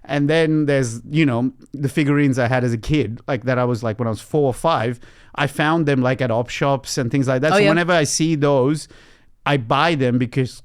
And then there's, the figurines I had as a kid, like that I was like when I was 4 or 5, I found them like at op shops and things like that. Whenever I see those, I buy them because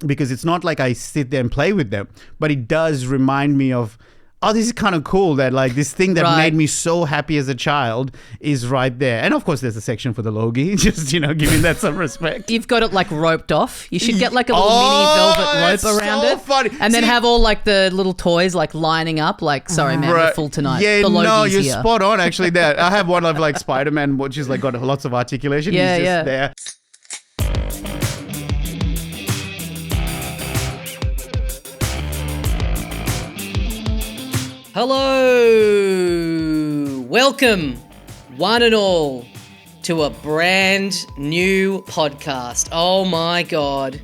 it's not like I sit there and play with them, but it does remind me of, oh, this is kind of cool that like this thing that made me so happy as a child is right there. And of course there's a section for the Logie, just, giving that some respect. You've got it like roped off. You should get like a little mini velvet rope around it. Funny. And then have all like the little toys like lining up like, sorry man, we're full tonight. Yeah, the no, you're here. spot on actually there. I have one of like Spider-Man, which is like got lots of articulation. He's just there. Hello, welcome one and all to a brand new podcast. Oh my God.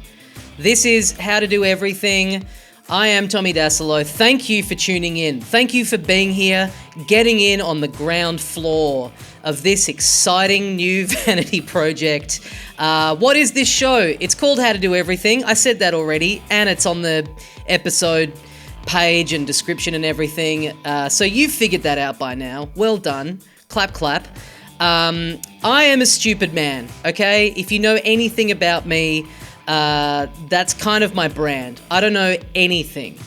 This is How to Do Everything. I am Tommy Dassalo. Thank you for tuning in. Thank you for being here, getting in on the ground floor of this exciting new vanity project. What is this show? It's called How to Do Everything. I said that already, and it's on the episode page and description and everything. So you've figured that out by now. Well done. Clap, clap. I am a stupid man, okay? If you know anything about me, that's kind of my brand. I don't know anything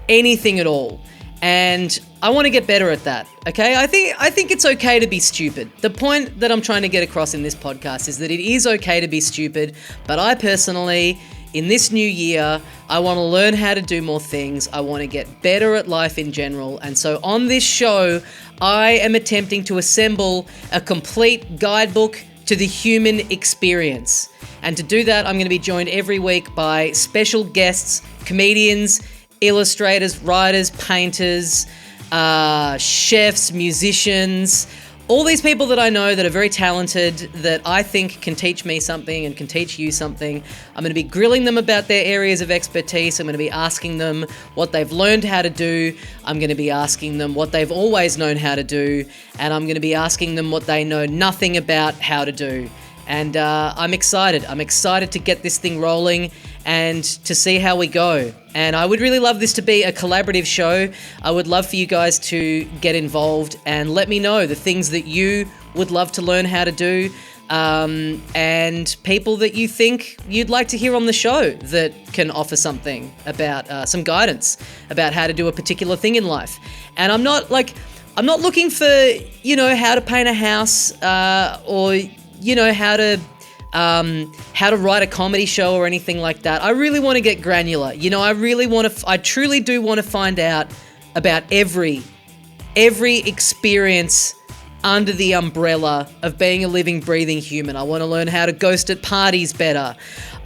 at all. And I want to get better at that, okay? I think it's okay to be stupid. The point that I'm trying to get across in this podcast is that it is okay to be stupid, but I personally, in this new year, I want to learn how to do more things. I want to get better at life in general. And so on this show, I am attempting to assemble a complete guidebook to the human experience. And to do that, I'm going to be joined every week by special guests, comedians, illustrators, writers, painters, chefs, musicians, all these people that I know that are very talented, that I think can teach me something and can teach you something. I'm going to be grilling them about their areas of expertise. I'm going to be asking them what they've learned how to do. I'm going to be asking them what they've always known how to do. And I'm going to be asking them what they know nothing about how to do. And I'm excited. I'm excited to get this thing rolling and to see how we go. And I would really love this to be a collaborative show. I would love for you guys to get involved and let me know the things that you would love to learn how to do, and people that you think you'd like to hear on the show that can offer something about some guidance about how to do a particular thing in life. And I'm not looking for, how to paint a house or how to write a comedy show or anything like that. I really want to get granular. I truly do want to find out about every experience under the umbrella of being a living, breathing human. I want to learn how to ghost at parties better.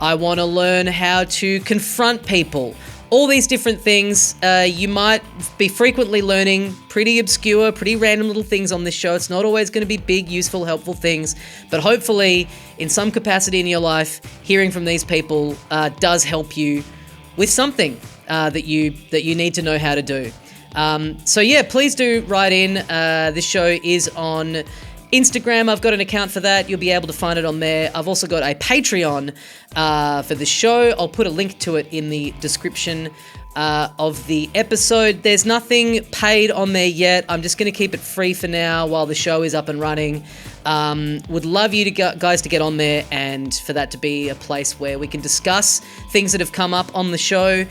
I want to learn how to confront people. All these different things. You might be frequently learning pretty obscure, pretty random little things on this show. It's not always going to be big, useful, helpful things, but hopefully in some capacity in your life, hearing from these people does help you with something that you need to know how to do. So yeah, please do write in. This show is on Instagram. I've got an account for that. You'll be able to find it on there. I've also got a Patreon for the show. I'll put a link to it in the description of the episode. There's nothing paid on there yet. I'm just going to keep it free for now while the show is up and running. Would love you guys to get on there and for that to be a place where we can discuss things that have come up on the show,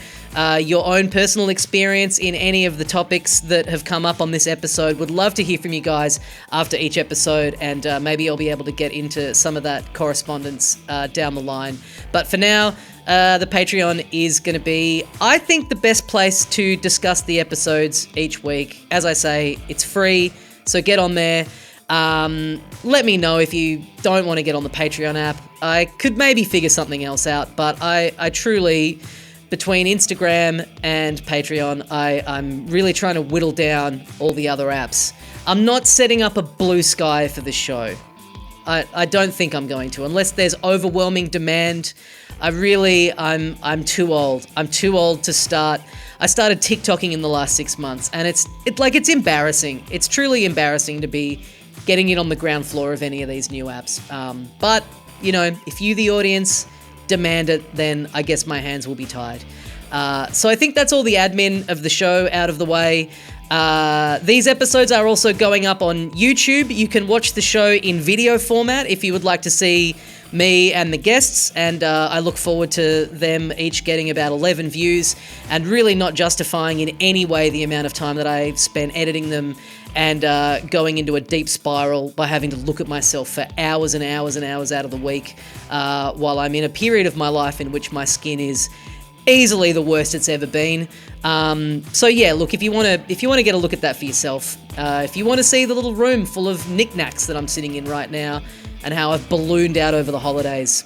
your own personal experience in any of the topics that have come up on this episode. Would love to hear from you guys after each episode, and maybe I'll be able to get into some of that correspondence down the line. But for now, the Patreon is going to be, I think, the best place to discuss the episodes each week. As I say, it's free, so get on there. Let me know if you don't want to get on the Patreon app. I could maybe figure something else out, but I truly, between Instagram and Patreon, I'm really trying to whittle down all the other apps. I'm not setting up a blue sky for this show. I don't think I'm going to, unless there's overwhelming demand. I'm too old. I'm too old to start. I started TikToking in the last 6 months, and it's embarrassing. It's truly embarrassing to be getting it on the ground floor of any of these new apps. But, if you, the audience, demand it, then I guess my hands will be tied. So I think that's all the admin of the show out of the way. These episodes are also going up on YouTube. You can watch the show in video format if you would like to see me and the guests, and I look forward to them each getting about 11 views and really not justifying in any way the amount of time that I've spent editing them and going into a deep spiral by having to look at myself for hours and hours and hours out of the week while I'm in a period of my life in which my skin is easily the worst it's ever been. So yeah, look, if you want to get a look at that for yourself, if you want to see the little room full of knickknacks that I'm sitting in right now and how I've ballooned out over the holidays,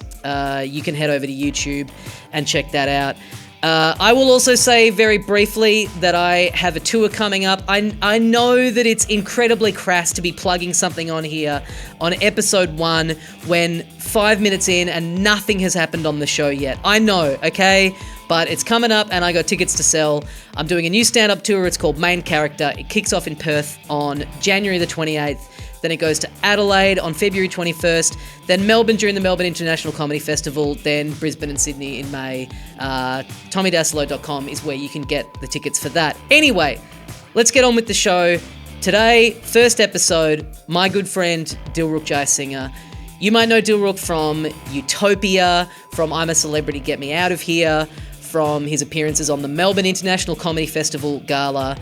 you can head over to YouTube and check that out. I will also say very briefly that I have a tour coming up. I know that it's incredibly crass to be plugging something on here on episode 1 when 5 minutes in and nothing has happened on the show yet. I know, okay? But it's coming up and I got tickets to sell. I'm doing a new stand-up tour. It's called Main Character. It kicks off in Perth on January the 28th. Then it goes to Adelaide on February 21st. Then Melbourne during the Melbourne International Comedy Festival. Then Brisbane and Sydney in May. TommyDassalo.com is where you can get the tickets for that. Anyway, let's get on with the show. Today, first episode, my good friend DILRUK Jayasingha. You might know DILRUK from Utopia, from I'm a Celebrity, Get Me Out of Here, from his appearances on the Melbourne International Comedy Festival Gala.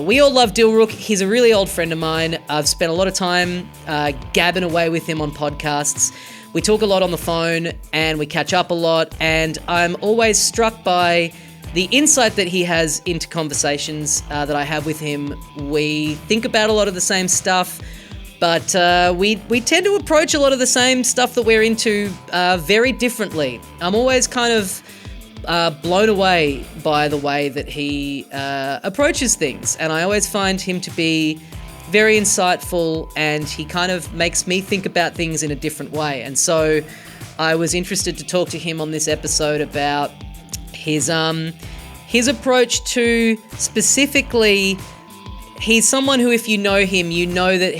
We all love DILRUK. He's a really old friend of mine. I've spent a lot of time gabbing away with him on podcasts. We talk a lot on the phone and we catch up a lot, and I'm always struck by the insight that he has into conversations that I have with him. We think about a lot of the same stuff, but we tend to approach a lot of the same stuff that we're into very differently. I'm always kind of blown away by the way that he approaches things, and I always find him to be very insightful, and he kind of makes me think about things in a different way. And so I was interested to talk to him on this episode about his approach to, specifically, he's someone who, if you know him, you know that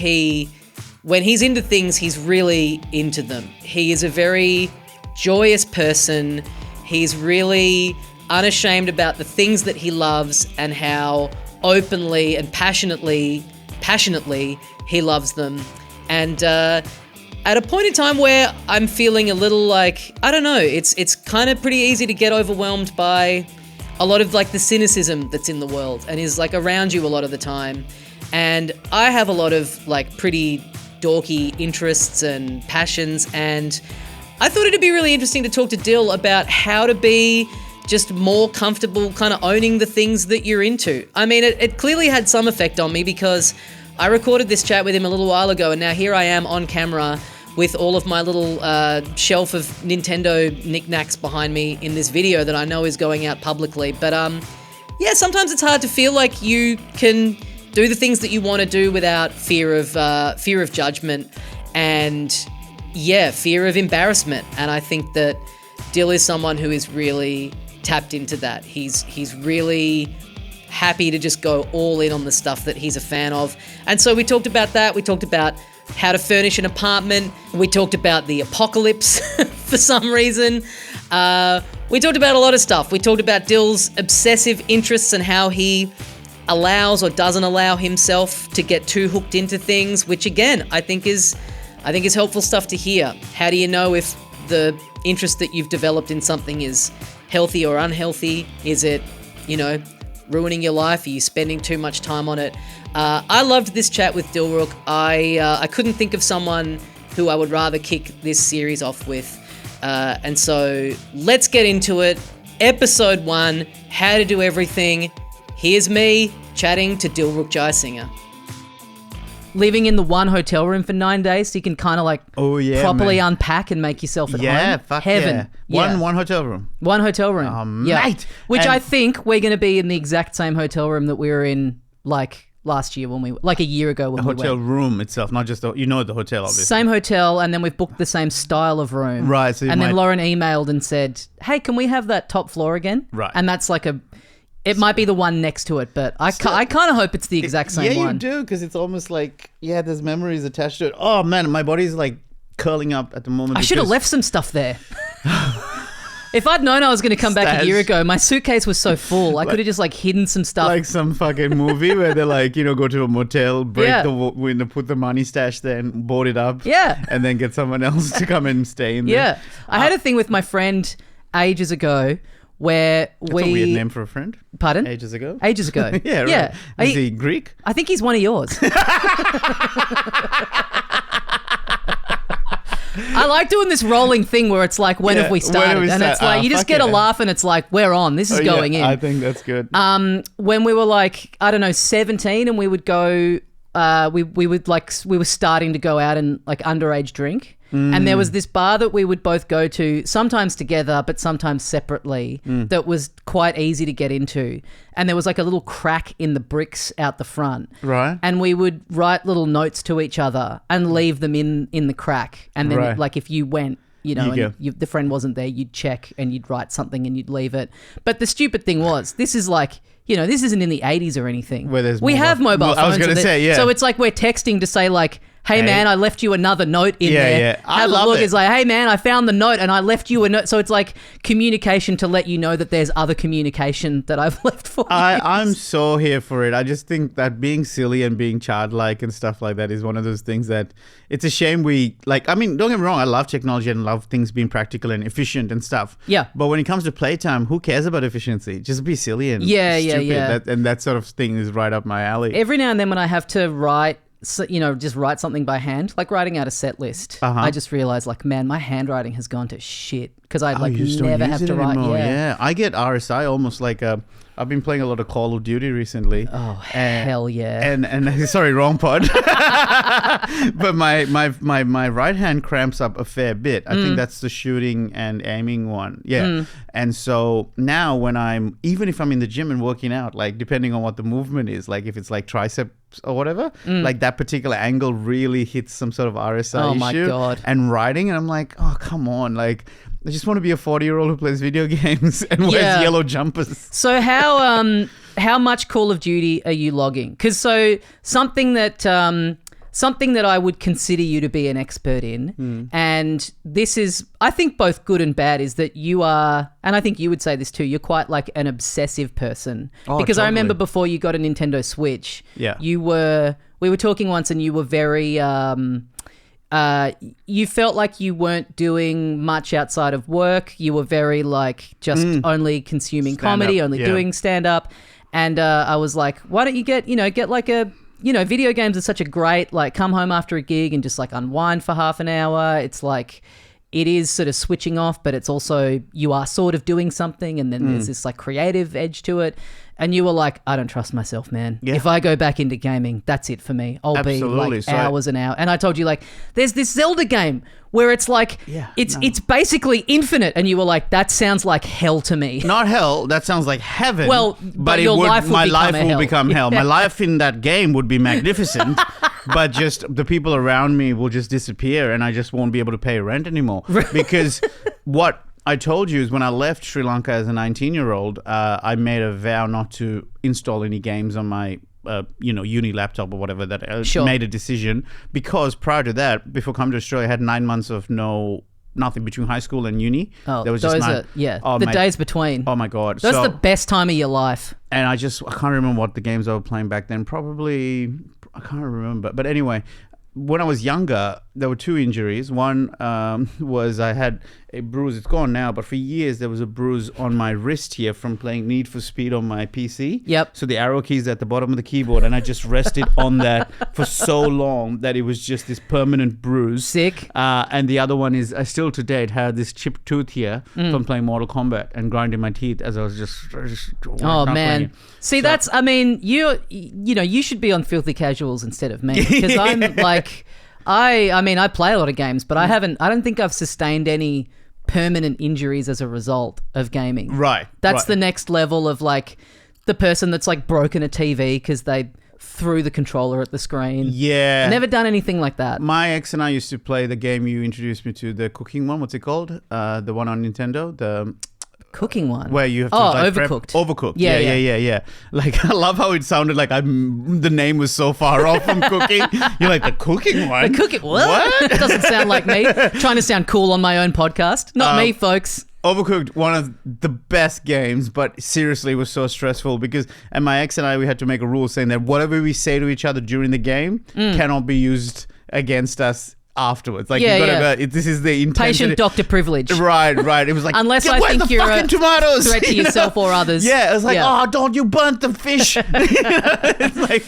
when he's into things, he's really into them. He is a very joyous person. He's really unashamed about the things that he loves and how openly and passionately he loves them. And at a point in time where I'm feeling a little like, I don't know, it's kind of pretty easy to get overwhelmed by a lot of like the cynicism that's in the world and is like around you a lot of the time. And I have a lot of like pretty dorky interests and passions, and I thought it'd be really interesting to talk to Dil about how to be just more comfortable kind of owning the things that you're into. I mean, it clearly had some effect on me because I recorded this chat with him a little while ago, and now here I am on camera with all of my little shelf of Nintendo knickknacks behind me in this video that I know is going out publicly. But yeah, sometimes it's hard to feel like you can do the things that you want to do without fear of judgment and fear of embarrassment. And I think that Dil is someone who is really tapped into that. He's really happy to just go all in on the stuff that he's a fan of. And so we talked about that. We talked about how to furnish an apartment. We talked about the apocalypse for some reason. We talked about a lot of stuff. We talked about Dil's obsessive interests and how he allows or doesn't allow himself to get too hooked into things, which again, I think is helpful stuff to hear. How do you know if the interest that you've developed in something is healthy or unhealthy? Is it, ruining your life? Are you spending too much time on it? I loved this chat with DILRUK. I couldn't think of someone who I would rather kick this series off with. And so let's get into it. Episode 1, How to Do Everything. Here's me chatting to DILRUK Jayasingha. Living in the one hotel room for 9 days so you can kind of like properly unpack and make yourself at home. Yeah, fuck heaven. Yeah. One hotel room. One hotel room. Mate. Which I think we're going to be in the exact same hotel room that we were in like last year a year ago when we went. The hotel room itself, not just the hotel, obviously. Same hotel, and then we've booked the same style of room. Right. So then Lauren emailed and said, hey, can we have that top floor again? Right. And that's like it might be the one next to it, but I kind of hope it's the exact same one. Yeah, you do, because it's almost like, there's memories attached to it. Oh, man, my body's like curling up at the moment. I should have left some stuff there. If I'd known I was going to come back a year ago, my suitcase was so full. I could have just like hidden some stuff. Like some fucking movie where they like, go to a motel, break the window, put the money stash there and board it up. Yeah. And then get someone else to come and stay in there. Yeah. I had a thing with my friend ages ago where That's a weird name for a friend. Pardon? Ages ago? Ages ago. Yeah, right. Yeah. Is he Greek? I think he's one of yours. I like doing this rolling thing where it's like, when have we started? And it's like, you just get a laugh and it's like, we're on. This is going in. I think that's good. When we were like, I don't know, 17 and we would go, we were starting to go out and like underage drink. And there was this bar that we would both go to, sometimes together, but sometimes separately, that was quite easy to get into. And there was like a little crack in the bricks out the front. Right. And we would write little notes to each other and leave them in the crack. And then like if you went, the friend wasn't there, you'd check and you'd write something and you'd leave it. But the stupid thing was, this is like, this isn't in the 80s or anything. We have mobile phones. I was going to say, yeah. So it's like we're texting to say like, hey man, I left you another note in there. Yeah. I Have love a look. it. It's like, hey man, I found the note and I left you a note. So it's like communication to let you know that there's other communication that I've left for you. I'm so here for it. I just think that being silly and being childlike and stuff like that is one of those things that it's a shame don't get me wrong, I love technology and love things being practical and efficient and stuff. Yeah. But when it comes to playtime, who cares about efficiency? Just be silly and stupid. Yeah. That sort of thing is right up my alley. Every now and then when I have to write, just write something by hand, like writing out a set list. I just realized, like, man, my handwriting has gone to shit because I never have to write. Yeah, I get RSI almost like I've been playing a lot of Call of Duty recently. Oh, hell yeah. And sorry, wrong pod. But my right hand cramps up a fair bit. I think that's the shooting and aiming one. Yeah. And so now even if I'm in the gym and working out, like depending on what the movement is, like if it's like triceps or whatever, like that particular angle really hits some sort of RSI issue. Oh my God. And writing, and I'm like, oh, come on. Like, I just want to be a 40-year-old who plays video games and wears yellow jumpers. So how much Call of Duty are you logging? Because something that I would consider you to be an expert in, and this is, I think, both good and bad, is that you are, and I think you would say this too, you're quite like an obsessive person. Oh, because totally. I remember before you got a Nintendo Switch, we were talking once and you were very... you felt like you weren't doing much outside of work. You were very like just only consuming comedy, only doing stand-up. And I was like, why don't you get like a, video games are such a great, like, come home after a gig and just like unwind for half an hour. It's like, it is sort of switching off, but it's also, you are sort of doing something, and then there's this like creative edge to it. And you were like, I don't trust myself, man. Yeah. If I go back into gaming, that's it for me. I'll be like hours and hours. And I told you, like, there's this Zelda game where it's like, it's basically infinite. And you were like, that sounds like hell to me. Not hell. That sounds like heaven. Well, but your life my life will become hell. My life in that game would be magnificent, but just the people around me will just disappear, and I just won't be able to pay rent anymore. Because what I told you is when I left Sri Lanka as a 19-year-old, I made a vow not to install any games on my uni laptop or whatever, that I made a decision, because prior to that, before coming to Australia, I had 9 months of nothing between high school and uni. Oh, there was just the days between. Oh my God. That's the best time of your life. And I can't remember what the games I was playing back then. Probably, I can't remember. But anyway, when I was younger, there were two injuries. One was I had a bruise. It's gone now, but for years there was a bruise on my wrist here from playing Need for Speed on my PC. Yep. So the arrow keys at the bottom of the keyboard, and I just rested on that for so long that it was just this permanent bruise. Sick. And the other one is I still to date had this chipped tooth here from playing Mortal Kombat and grinding my teeth as I was just oh man. See, that's, I mean, you should be on Filthy Casuals instead of me, because I'm like, I mean, I play a lot of games, but I don't think I've sustained any permanent injuries as a result of gaming. Right. That's the next level of like the person that's like broken a TV because they threw the controller at the screen. Yeah. I've never done anything like that. My ex and I used to play the game you introduced me to, the cooking one. What's it called? The one on Nintendo. The cooking one where you have to Overcooked. Overcooked. Yeah. Like, I love how it sounded like the name was so far off from cooking. You're like, the cooking one? The cooking what? Doesn't sound like me. Trying to sound cool on my own podcast. Not me, folks. Overcooked, one of the best games, but seriously, it was so stressful because, and my ex and I, we had to make a rule saying that whatever we say to each other during the game cannot be used against us afterwards. Like, you gotta go, this is the intensity. Patient doctor privilege. Right. It was like, unless I think you're a tomatoes? threat to yourself or others. Yeah, it was like, oh, don't you burnt the fish. It's like,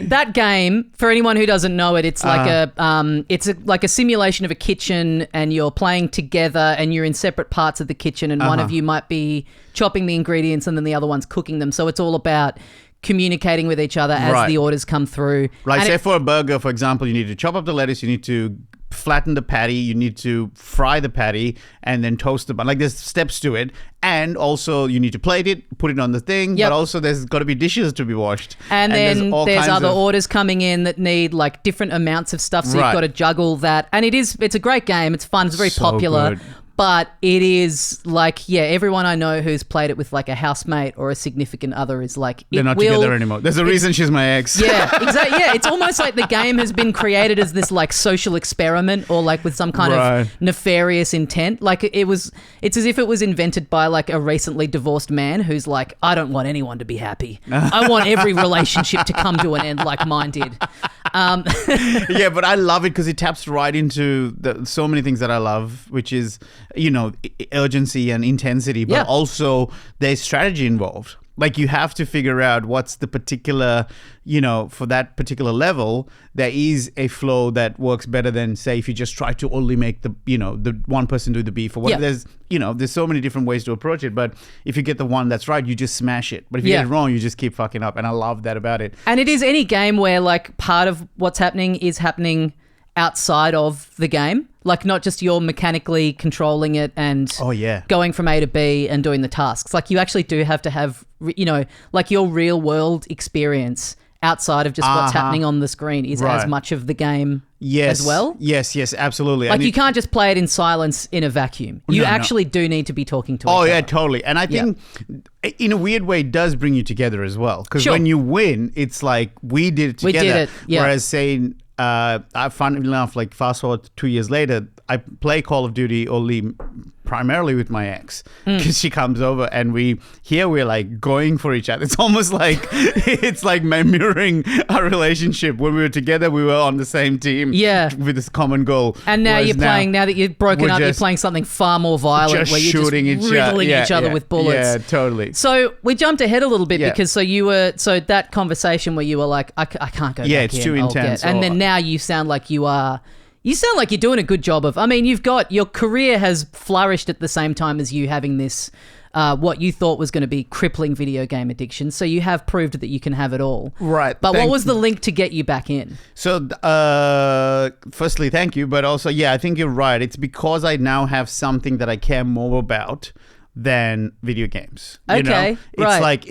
that game, for anyone who doesn't know it, it's like like a simulation of a kitchen, and you're playing together and you're in separate parts of the kitchen, and one of you might be chopping the ingredients and then the other one's cooking them. So it's all about communicating with each other as the orders come through. Right, say for a burger, for example, you need to chop up the lettuce, you need to flatten the patty, you need to fry the patty, and then toast the bun. Like, there's steps to it. And also, you need to plate it, put it on the thing, but also there's got to be dishes to be washed. And then there's other orders coming in that need, like, different amounts of stuff, so you've got to juggle that. And it's a great game. It's fun. It's very popular. Good. But it is like, everyone I know who's played it with like a housemate or a significant other is like, they're not together anymore. There's a reason she's my ex. Yeah, exactly. Yeah, it's almost like the game has been created as this like social experiment, or like with some kind of nefarious intent. Like it's as if it was invented by like a recently divorced man who's like, I don't want anyone to be happy. I want every relationship to come to an end like mine did. Yeah, but I love it because it taps right into so many things that I love, which is, urgency and intensity, but also there's strategy involved. Like, you have to figure out what's the particular, for that particular level, there is a flow that works better than, say, if you just try to only make the one person do the beef or whatever. There's so many different ways to approach it. But if you get the one that's right, you just smash it. But if you get it wrong, you just keep fucking up. And I love that about it. And it is any game where like part of what's happening is happening outside of the game. Like, not just you're mechanically controlling it and going from A to B and doing the tasks. Like, you actually do have to have, like your real world experience outside of just what's happening on the screen is as much of the game as well. Yes, absolutely. Like, you can't just play it in silence in a vacuum. You actually do need to be talking to each other. Totally. And I think in a weird way it does bring you together as well. Because when you win, it's like we did it together. We did it, Whereas saying, I funnily enough, like fast forward 2 years later, I play Call of Duty only primarily with my ex because she comes over and we're like going for each other. It's almost like it's like mirroring our relationship. When we were together, we were on the same team with this common goal. And now now that you've broken up, you're playing something far more violent where you're just riddling each other with bullets. Yeah, totally. So we jumped ahead a little bit because that conversation where you were like, I can't go back in. Yeah, it's too intense. And then now you sound like you're doing a good job of, your career has flourished at the same time as you having this, what you thought was going to be crippling video game addiction. So you have proved that you can have it all. Right. But what was the link to get you back in? So, firstly, thank you. But also, I think you're right. It's because I now have something that I care more about than video games. Okay, It's like,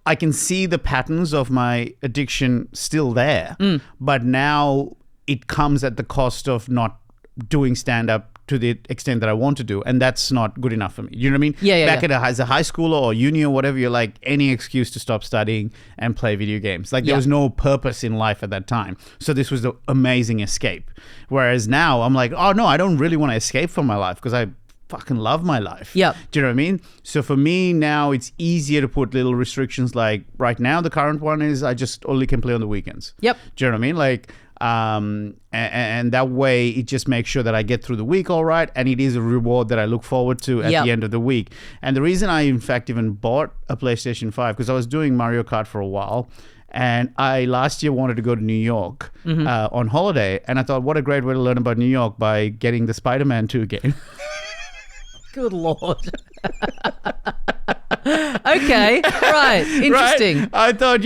I can see the patterns of my addiction still there. But now it comes at the cost of not doing stand-up to the extent that I want to do, and that's not good enough for me. You know what I mean? Back as a high schooler or uni or whatever, you're like, any excuse to stop studying and play video games. Like, there was no purpose in life at that time. So this was the amazing escape. Whereas now I'm like, oh no, I don't really want to escape from my life because I fucking love my life. Yeah. Do you know what I mean? So for me now, it's easier to put little restrictions. Like right now, the current one is I just only can play on the weekends. Yep. Do you know what I mean? Like, and that way it just makes sure that I get through the week all right, and it is a reward that I look forward to at the end of the week. And the reason I in fact even bought a PlayStation 5, because I was doing Mario Kart for a while, and I last year wanted to go to New York on holiday, and I thought, what a great way to learn about New York by getting the Spider-Man 2 game. Good Lord. Okay, right. Interesting. Right? I thought,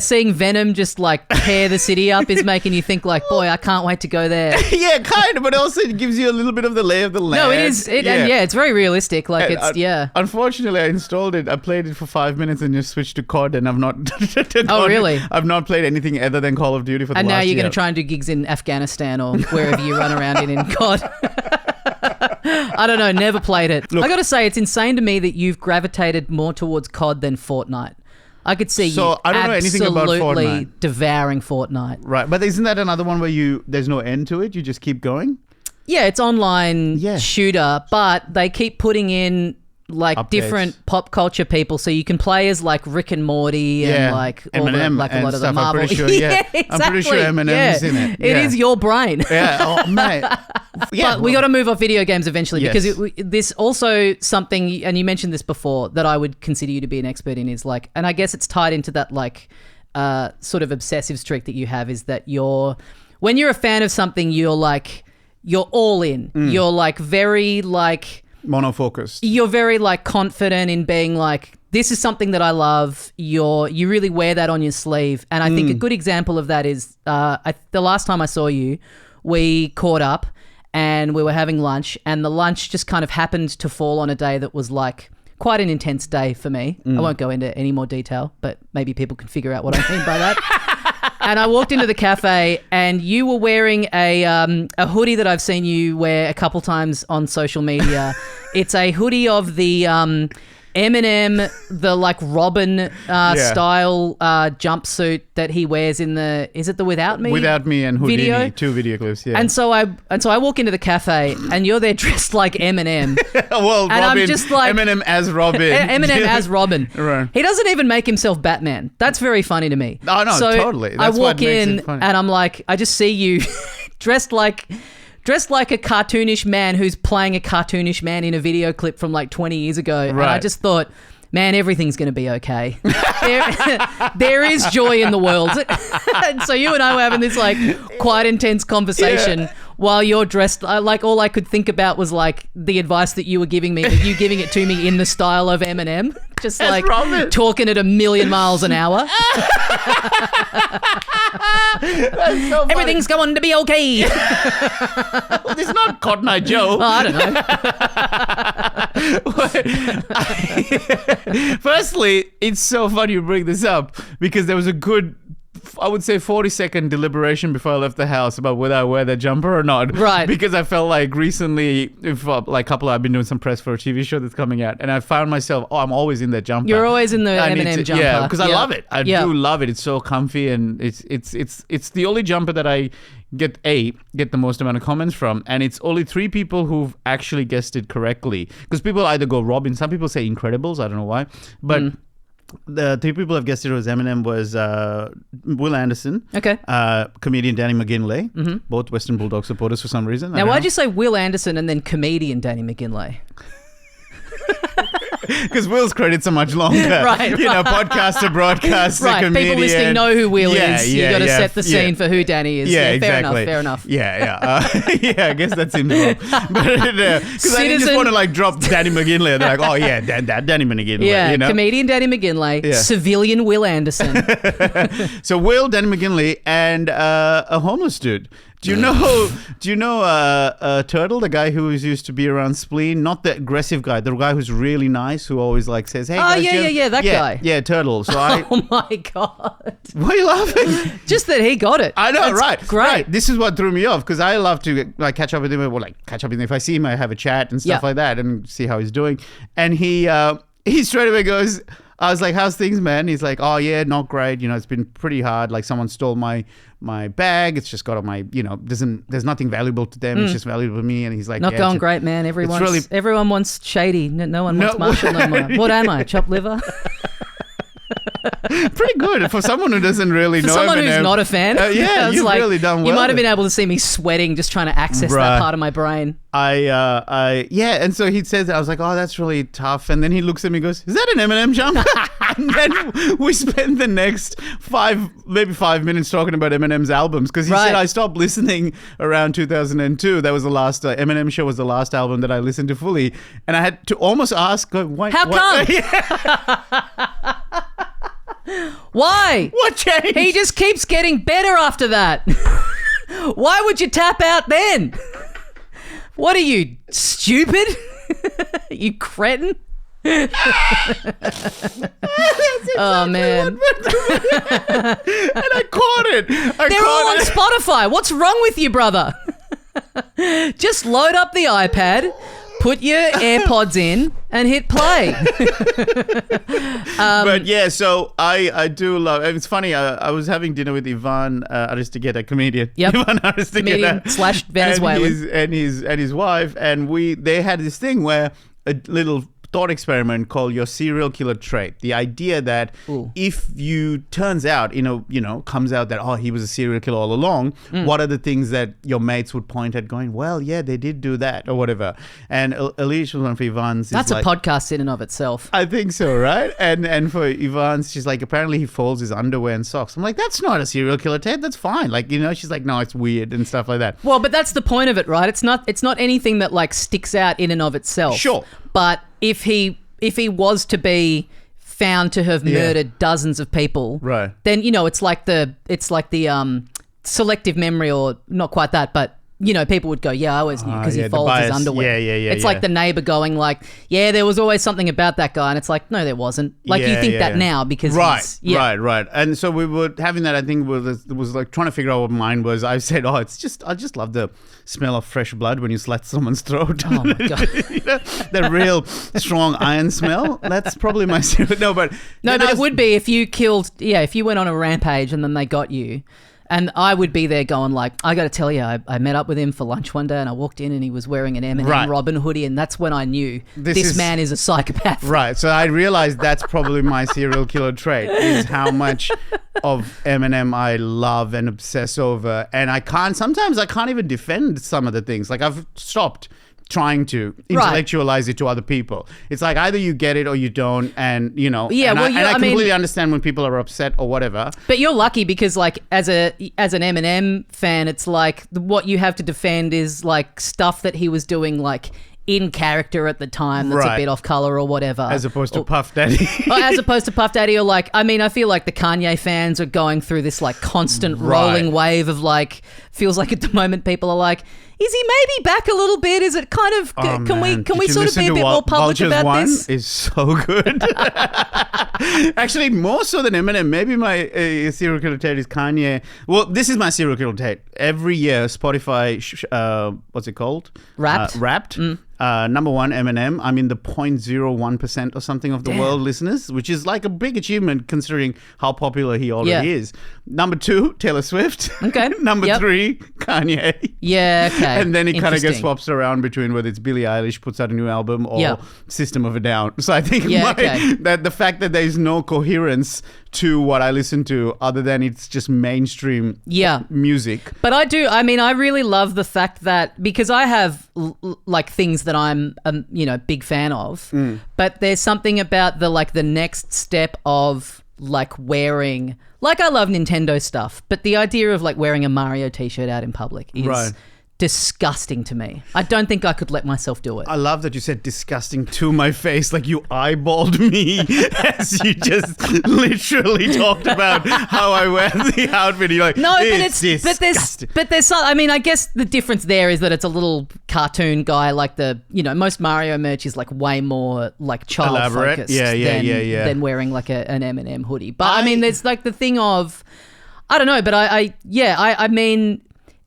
seeing Venom just like tear the city up is making you think like, boy, I can't wait to go there. Yeah, kind of, but also it gives you a little bit of the lay of the land. No, it is. And it's very realistic. Like Unfortunately, I installed it. I played it for 5 minutes and just switched to COD, and I've not. Oh, really? I've not played anything other than Call of Duty for the last year. And now you're going to try and do gigs in Afghanistan or wherever you run around in COD. I don't know, never played it. Look, I got to say, it's insane to me that you've gravitated more towards COD than Fortnite. I could see you I don't know anything about Fortnite. Devouring Fortnite. Right, but isn't that another one where there's no end to it? You just keep going? Yeah, it's online Yeah. shooter, but they keep putting in like Updates. different pop culture people, so you can play as like Rick and Morty and like all Eminem like a and lot of the stuff. Marvel. I'm pretty sure. Yeah, exactly. I'm pretty sure Eminem's in it. It is your brain. Yeah, oh mate. Yeah, But we got to move off video games eventually Yes. because this also something, and you mentioned this before, that I would consider you to be an expert in is like, and I guess it's tied into that like sort of obsessive streak that you have, is that when you're a fan of something, you're all in. You're like very like monofocused. You're very like confident in being like, this is something that I love. You really wear that on your sleeve. And I think a good example of that is the last time I saw you, we caught up and we were having lunch, and the lunch just kind of happened to fall on a day that was like quite an intense day for me. I won't go into any more detail, but maybe people can figure out what I mean by that. And I walked into the cafe and you were wearing a hoodie that I've seen you wear a couple times on social media. It's a hoodie of the Eminem, the like Robin style jumpsuit that he wears in is it the Without Me? Without Me and Houdini, video? 2 video clips, yeah. And so I walk into the cafe and you're there dressed like Eminem. Well, and Robin, I'm just like, Eminem as Robin. Eminem as Robin. Right. He doesn't even make himself Batman. That's very funny to me. Oh, no, so totally. That's I what walk makes in it funny. and I'm like, I just see you dressed like a cartoonish man who's playing a cartoonish man in a video clip from like 20 years ago. And I just thought, man, everything's going to be okay. There is joy in the world. And so you and I were having this like quite intense conversation while you're dressed. Like all I could think about was like the advice that you were giving me, you giving it to me in the style of Eminem. Just like talking at 1,000,000 miles an hour. That's so funny. Everything's going to be okay. Well, it's not Cotton Eye Joe. Oh, I don't know. Firstly, it's so funny you bring this up because there was a good, I would say 40-second deliberation before I left the house about whether I wear that jumper or not. Right. Because I felt like recently, I've been doing some press for a TV show that's coming out, and I found myself, I'm always in that jumper. You're always in the Eminem jumper. Yeah, because I love it. I do love it. It's so comfy, and it's the only jumper that I get the most amount of comments from, and it's only 3 people who've actually guessed it correctly. Because people either go Robin, some people say Incredibles, I don't know why, but the 3 people have guessed it was Eminem was Will Anderson, comedian Danny McGinley, both Western Bulldog supporters for some reason. Now, why'd you say Will Anderson and then comedian Danny McGinley? Because Will's credits are much longer. Right. You know, podcaster, broadcaster, right. comedian. People listening know who Will is. You got to set the scene for who Danny is. Yeah, exactly. Fair enough. Yeah. Yeah, I guess that seems wrong. But because I didn't just want to like drop Danny McGinley. They're like, oh yeah, Danny McGinley. Yeah, you know? Comedian Danny McGinley, civilian Will Anderson. So Will, Danny McGinley, and a homeless dude. Do you know Turtle, the guy who used to be around Spleen? Not the aggressive guy, the guy who's really nice, who always like says, "Hey, guys, that guy." Yeah, Turtle. So oh my god! Why are you laughing? Just that he got it. I know, That's right? Great. Right. This is what threw me off because I love to like catch up with him. Or like catch up with him if I see him, I have a chat and stuff like that, and see how he's doing. And he straight away goes, I was like, how's things, man? He's like, oh yeah, not great. You know, it's been pretty hard. Like someone stole my bag. It's just got on my, you know, there's nothing valuable to them. It's just valuable to me. And he's like, not going great, man. Everyone wants Shady. No one wants Marshall no more. What am I? Chopped liver? Pretty good for someone who doesn't really know. For someone Eminem. who's not a fan. You've really done well. You might have been able to see me sweating just trying to access that part of my brain. And so he says that. I was like, oh, that's really tough. And then he looks at me and goes, is that an Eminem jumper? And then we spent the next 5 minutes talking about Eminem's albums because he said I stopped listening around 2002. That was the last Eminem Show was the last album that I listened to fully, and I had to almost ask, why? How come? Why? What changed? He just keeps getting better after that. Why would you tap out then? What are you, stupid? You cretin? Oh man. And I caught it. They're all on Spotify. What's wrong with you, brother? Just load up the iPad, put your AirPods in and hit play. But yeah, so I do love. It's funny. I was having dinner with Ivan Aristeguieta, comedian. Yep. Ivan Aristeguieta / Venezuelan. and his wife, and they had this thing where a little thought experiment called your serial killer trait. The idea that if you comes out that, oh, he was a serial killer all along, what are the things that your mates would point at going, well, yeah, they did do that or whatever. And Alicia was one for Ivan's. That's a podcast in and of itself. I think so, right? And for Ivan's, she's like, apparently he folds his underwear and socks. I'm like, that's not a serial killer trait. That's fine. Like, she's like, no, it's weird and stuff like that. Well, but that's the point of it, right? It's not anything that like sticks out in and of itself. Sure. But if he was to be found to have murdered dozens of people, right, then it's like the selective memory, or not quite that, but people would go, yeah, I always knew because he folds his underwear. Yeah. It's like the neighbor going like, yeah, there was always something about that guy, and it's like, no, there wasn't. Like you think that now because right. And so we were having that. I think was like trying to figure out what mine was. I said, I just love the smell of fresh blood when you slit someone's throat. Oh my god, that real strong iron smell. That's probably my but it would be if you killed. Yeah, if you went on a rampage and then they got you. And I would be there going like, I got to tell you, I met up with him for lunch one day and I walked in and he was wearing an Eminem Robin hoodie, and that's when I knew this man is a psychopath. Right. So I realized that's probably my serial killer trait, is how much of Eminem I love and obsess over. And sometimes I can't even defend some of the things. Like I've stopped trying to intellectualize it to other people. It's like either you get it or you don't, and I completely understand when people are upset or whatever. But you're lucky because like as an Eminem fan, it's like what you have to defend is like stuff that he was doing like in character at the time that's a bit off color or whatever. As opposed to Puff Daddy. As opposed to Puff Daddy, or like, I mean, I feel like the Kanye fans are going through this like constant rolling wave of like, feels like at the moment people are like, is he maybe back a little bit? Is it kind of, can we sort of be a bit more public Vultures about One this? Is so good. Actually, more so than Eminem. Maybe my serial killer trait is Kanye. Well, this is my serial killer trait. Every year, Spotify, what's it called? Wrapped. Number one, Eminem. I'm in the 0.01% or something of the world listeners, which is like a big achievement considering how popular he already is. Number two, Taylor Swift. Okay. Number three, Kanye. Yeah, okay. And then he kind of gets swaps around between whether it's Billie Eilish puts out a new album or System of a Down. So I think that the fact that there is no coherence to what I listen to other than it's just mainstream music. But I really love the fact that, because I have like things that I'm big fan of, but there's something about the next step of like wearing, like I love Nintendo stuff, but the idea of like wearing a Mario t-shirt out in public is disgusting to me. I don't think I could let myself do it. I love that you said disgusting to my face, like you eyeballed me as you just literally talked about how I wear the outfit. You're like, no, but there's some, I mean, I guess the difference there is that it's a little cartoon guy, like most Mario merch is like way more like child elaborate focused than wearing like an Eminem hoodie. But I mean, there's like the thing of, I don't know, but I mean,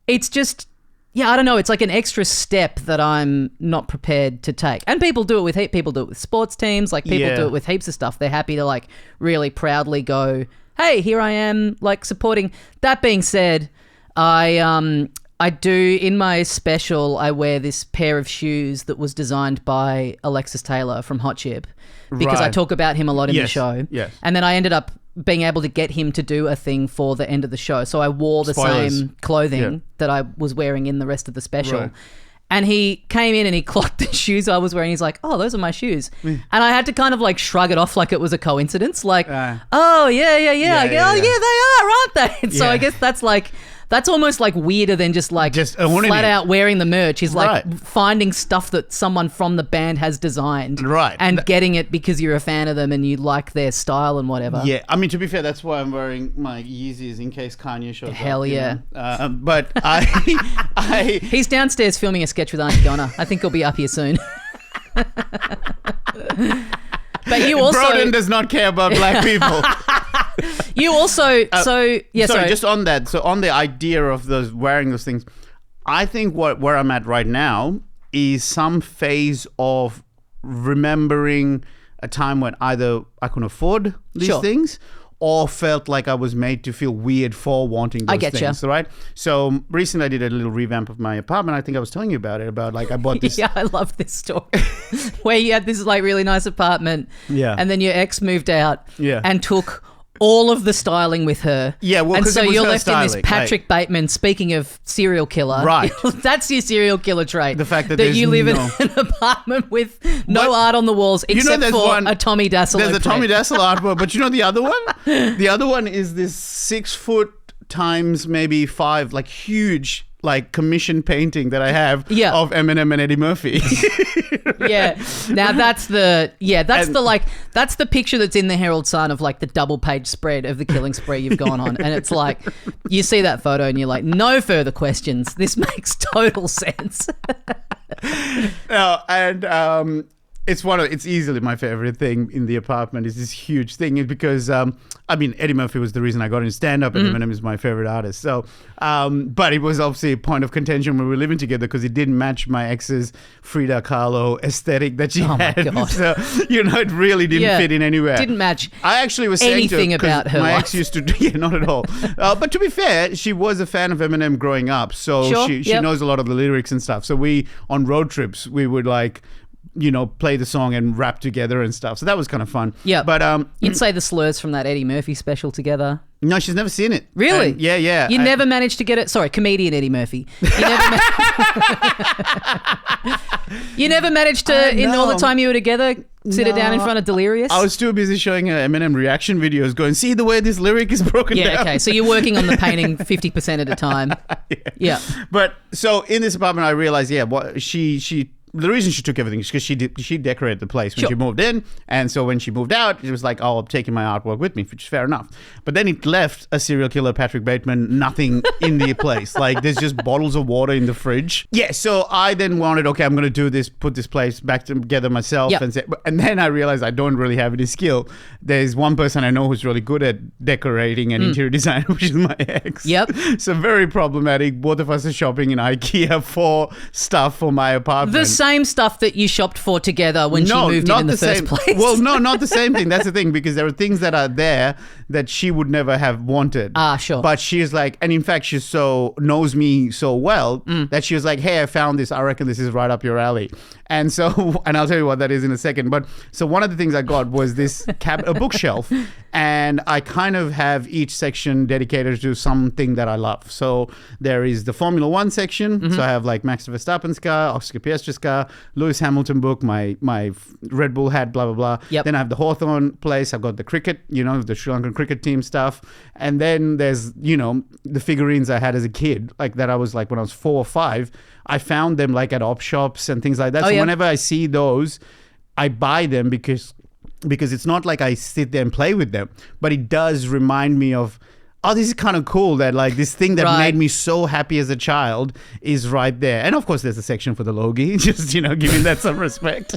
it's just, I don't know. It's like an extra step that I'm not prepared to take. And people do it with sports teams. Like people do it with heaps of stuff. They're happy to like really proudly go, hey, here I am, like supporting. That being said, I do, in my special, I wear this pair of shoes that was designed by Alexis Taylor from Hot Chip, because I talk about him a lot in the show. Yes. And then I ended up being able to get him to do a thing for the end of the show. So I wore the same clothing that I was wearing in the rest of the special. Right. And he came in and he clocked the shoes I was wearing. He's like, oh, those are my shoes. And I had to kind of like shrug it off like it was a coincidence. Like, oh, yeah. They are, aren't they? And so I guess that's almost like weirder than just flat out wearing the merch. He's like finding stuff that someone from the band has designed and getting it because you're a fan of them and you like their style and whatever. Yeah, I mean, to be fair, that's why I'm wearing my Yeezys in case Kanye shows up. Hell yeah. But he's downstairs filming a sketch with Auntie Donna. I think he'll be up here soon. But you also... Broden does not care about black people. You also... sorry, just on that. So on the idea of wearing those things, I think where I'm at right now is some phase of remembering a time when either I couldn't afford these things or felt like I was made to feel weird for wanting those things, right? So recently I did a little revamp of my apartment. I think I was telling you about it, about like I bought this. Yeah, I love this story. Where you had this like really nice apartment. Yeah. And then your ex moved out. Yeah. And took all of the styling with her. Yeah, well, and so you're left styling, in this Patrick Bateman, speaking of serial killer. Right. That's your serial killer trait. The fact that you live in an apartment with no art on the walls except for a Tommy Dassalo There's a print. Tommy Dassalo artwork, but you know the other one? The other one is this 6 foot times maybe 5, like huge, like commission painting that I have of Eminem and Eddie Murphy. Yeah. Now that's the picture that's in the Herald Sun of like the double page spread of the killing spree you've gone on. And it's like, you see that photo and you're like, no further questions. This makes total sense. It's easily my favorite thing in the apartment is this huge thing because Eddie Murphy was the reason I got into stand-up and Eminem is my favorite artist. So, but it was obviously a point of contention when we were living together because it didn't match my ex's Frida Kahlo aesthetic that she had. My God. So, it really didn't fit in anywhere. Didn't match I actually was saying anything to her, about her my life. ex used to, not at all. But to be fair, she was a fan of Eminem growing up. So she knows a lot of the lyrics and stuff. So on road trips, we would like, play the song and rap together and stuff. So that was kind of fun. Yeah. But you'd say the slurs from that Eddie Murphy special together. No, she's never seen it. Really? Yeah. You never managed to get it. Sorry, comedian Eddie Murphy. You never managed to, in all the time you were together, sit her down in front of Delirious? I was too busy showing her Eminem reaction videos going, see the way this lyric is broken down. Yeah, okay. So you're working on the painting 50% at a time. Yeah. But so in this apartment, I realized, the reason she took everything is because she decorated the place when she moved in. And so when she moved out, it was like, I'm taking my artwork with me, which is fair enough. But then it left a serial killer, Patrick Bateman, nothing in the place. Like there's just bottles of water in the fridge. Yeah, so I then wanted, okay, I'm going to do this, put this place back together myself. And then I realized I don't really have any skill. There's one person I know who's really good at decorating and interior design, which is my ex. Yep. So very problematic. Both of us are shopping in IKEA for stuff for my apartment. Same stuff that you shopped for together when she moved in the first place. Well, no, not the same thing. That's the thing, because there are things that are there that she would never have wanted. Sure. But she's like, and in fact, she knows me so well that she was like, hey, I found this. I reckon this is right up your alley. And so, and I'll tell you what that is in a second. But so one of the things I got was this a bookshelf, and I kind of have each section dedicated to something that I love. So there is the Formula One section. So I have like Max Verstappen's car, Oscar Piastri's car, Lewis Hamilton book, my Red Bull hat, blah, blah, blah. Yep. Then I have the Hawthorn place. I've got the cricket, the Sri Lankan cricket team stuff. And then there's, the figurines I had as a kid, like that I was like when I was 4 or 5. I found them like at op shops and things like that. So whenever I see those, I buy them because it's not like I sit there and play with them, but it does remind me of, oh, this is kind of cool that like this thing that made me so happy as a child is right there. And of course there's a section for the Logie, just, giving that some respect.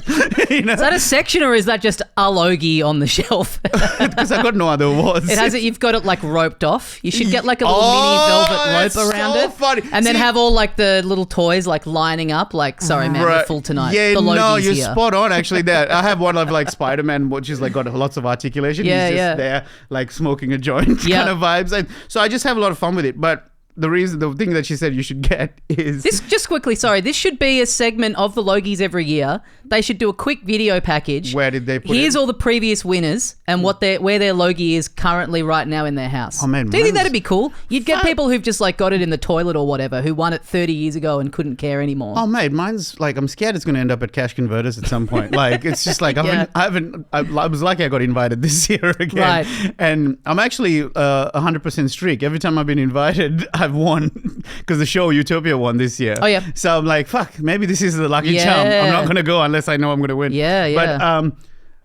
Is that a section or is that just a Logie on the shelf? Because I've got no other awards. You've got it like roped off. You should get like a little mini velvet rope around it. Funny. And then have all like the little toys like lining up like, sorry man, we're full tonight. Yeah, the no, you're here. spot on actually there. I have one of like Spider-Man, which is like got lots of articulation. He's just there like smoking a joint kind of vibes. So I just have a lot of fun with it. But the thing that she said you should get is... This, just quickly, sorry, this should be a segment of the Logies every year. They should do a quick video package. Where did they put Here's all the previous winners and where their Logie is currently right now in their house. Oh, man. Do you think that'd be cool? You'd get people who've just like got it in the toilet or whatever, who won it 30 years ago and couldn't care anymore. Oh, mate, mine's like, I'm scared it's going to end up at Cash Converters at some point. Like, it's just like, I was lucky I got invited this year again. Right. And I'm actually 100% streak. Every time I've been invited, I've won because the show Utopia won this year. Oh, yeah. So I'm like, fuck, maybe this is the lucky charm. I'm not going to go unless I know I'm going to win. Yeah, yeah. But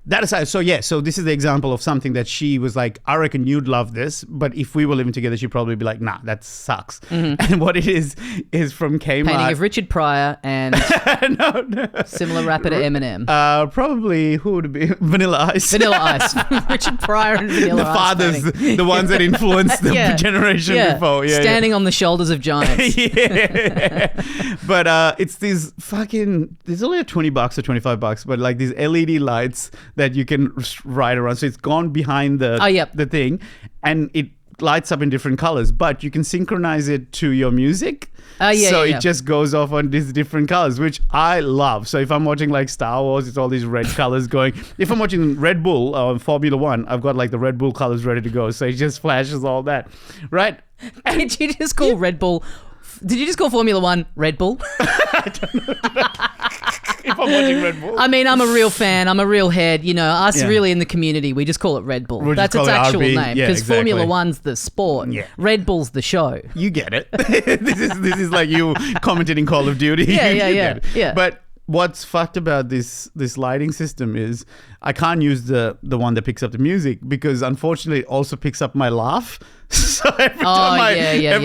That aside, so this is the example of something that she was like, I reckon you'd love this, but if we were living together, she'd probably be like, nah, that sucks. And what it is from Kmart. Painting of Richard Pryor and no. similar rapper to Eminem. Probably, who would it be? Vanilla Ice. Vanilla Ice. Richard Pryor and Vanilla The Ice. fathers, painting. the ones that influenced the generation before. Yeah, Standing on the shoulders of giants. But it's these fucking, there's only $20 or $25, but like these LED lights that you can ride around. So it's gone behind the thing, and it lights up in different colors, but you can synchronize it to your music. It just goes off on these different colors, which I love. So if I'm watching like Star Wars, it's all these red colors going. If I'm watching Red Bull or Formula One, I've got like the Red Bull colors ready to go. So it just flashes all that, right? Did you just call Red Bull? Did you just call Formula One Red Bull? I don't know. If I'm watching Red Bull. I mean, I'm a real fan. I'm a real head. You know, us really in the community, we just call it Red Bull. That's its actual name. Because Formula One's the sport. Yeah. Red Bull's the show. You get it. This is like you commented in Call of Duty. Yeah. But what's fucked about this lighting system is I can't use the one that picks up the music, because unfortunately it also picks up my laugh. So every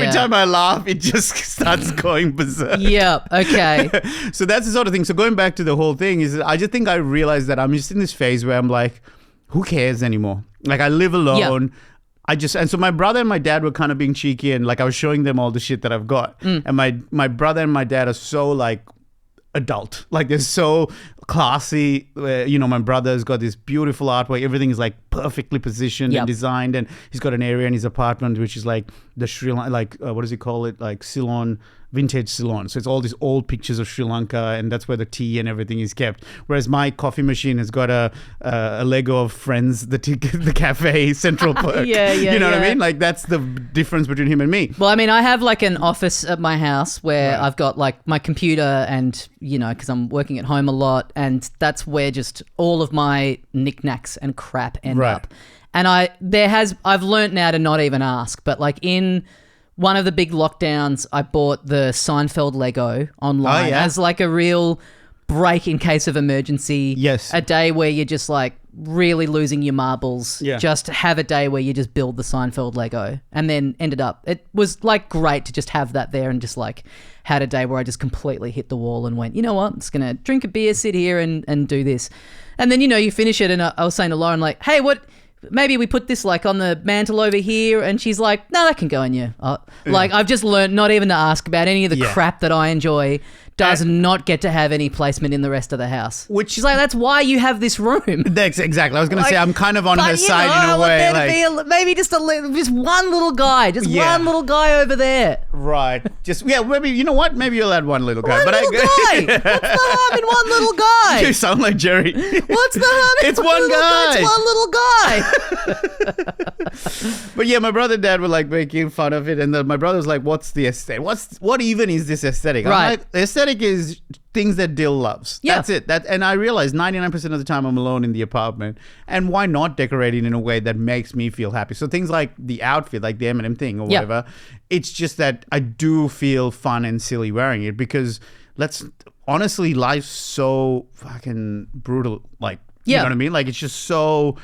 time I laugh, it just starts going berserk. Yep. Okay. So that's the sort of thing. So going back to the whole thing is, I just think I realized that I'm just in this phase where I'm like, who cares anymore? Like, I live alone. Yep. And so my brother and my dad were kind of being cheeky, and like I was showing them all the shit that I've got. And my brother and my dad are so like adult, like they're so classy. My brother's got this beautiful artwork. Everything is like perfectly positioned and designed, and he's got an area in his apartment which is like the Sri Lanka, like what does he call it, like Ceylon, vintage Ceylon. So it's all these old pictures of Sri Lanka, and that's where the tea and everything is kept. Whereas my coffee machine has got a Lego of Friends, the cafe, Central Perk. You know what I mean? Like, that's the difference between him and me. Well, I mean, I have like an office at my house where I've got like my computer, and because I'm working at home a lot, and that's where just all of my knickknacks and crap end up. And I've learnt now to not even ask, but like in one of the big lockdowns, I bought the Seinfeld Lego online as like a real break in case of emergency. Yes. A day where you're just like really losing your marbles. Yeah. Just have a day where you just build the Seinfeld Lego, and then ended up, it was like great to just have that there, and just like had a day where I just completely hit the wall and went, you know what, I'm just going to drink a beer, sit here and do this. And then, you finish it, and I was saying to Lauren, like, hey, maybe we put this like on the mantle over here, and she's like, no, that can go in you. Like, I've just learned not even to ask about any of the crap that I enjoy does not get to have any placement in the rest of the house. Which she's like, that's why you have this room. That's exactly. I was going to say, I'm kind of on her side in a way. Like, maybe just one little guy, one little guy over there. Right. Just maybe, you know what? Maybe you'll add one little guy. Guy. What's the harm in one little guy? You sound like Jerry. What's the harm in It's one guy. It's one little guy. But yeah, my brother and dad were like making fun of it, and then my brother was like, "What's the aesthetic? What even is this aesthetic?" Right. I'm like, the aesthetic is things that Dil loves. Yeah. That's it. And I realized 99% of the time I'm alone in the apartment, and why not decorate it in a way that makes me feel happy? So things like the outfit, like the Eminem thing or whatever, it's just that I do feel fun and silly wearing it, because honestly, life's so fucking brutal. Like, you know what I mean? Like, it's just so,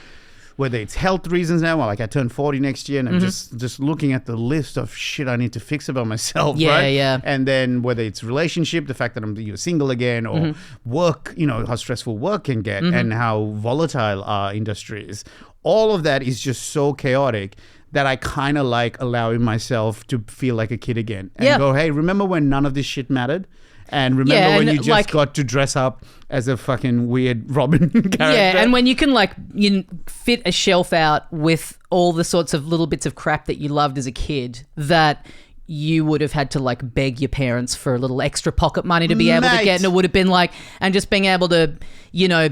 whether it's health reasons now, or like I turn 40 next year, and I'm just looking at the list of shit I need to fix about myself, right? Yeah. And then whether it's relationship, the fact that I'm single again, or work, how stressful work can get, and how volatile our industry is. All of that is just so chaotic that I kind of like allowing myself to feel like a kid again, and go, hey, remember when none of this shit mattered? And remember when you just got to dress up as a fucking weird Robin character? Yeah, and when you can fit a shelf out with all the sorts of little bits of crap that you loved as a kid that you would have had to like beg your parents for a little extra pocket money to be able to get, and it would have been like, and just being able to,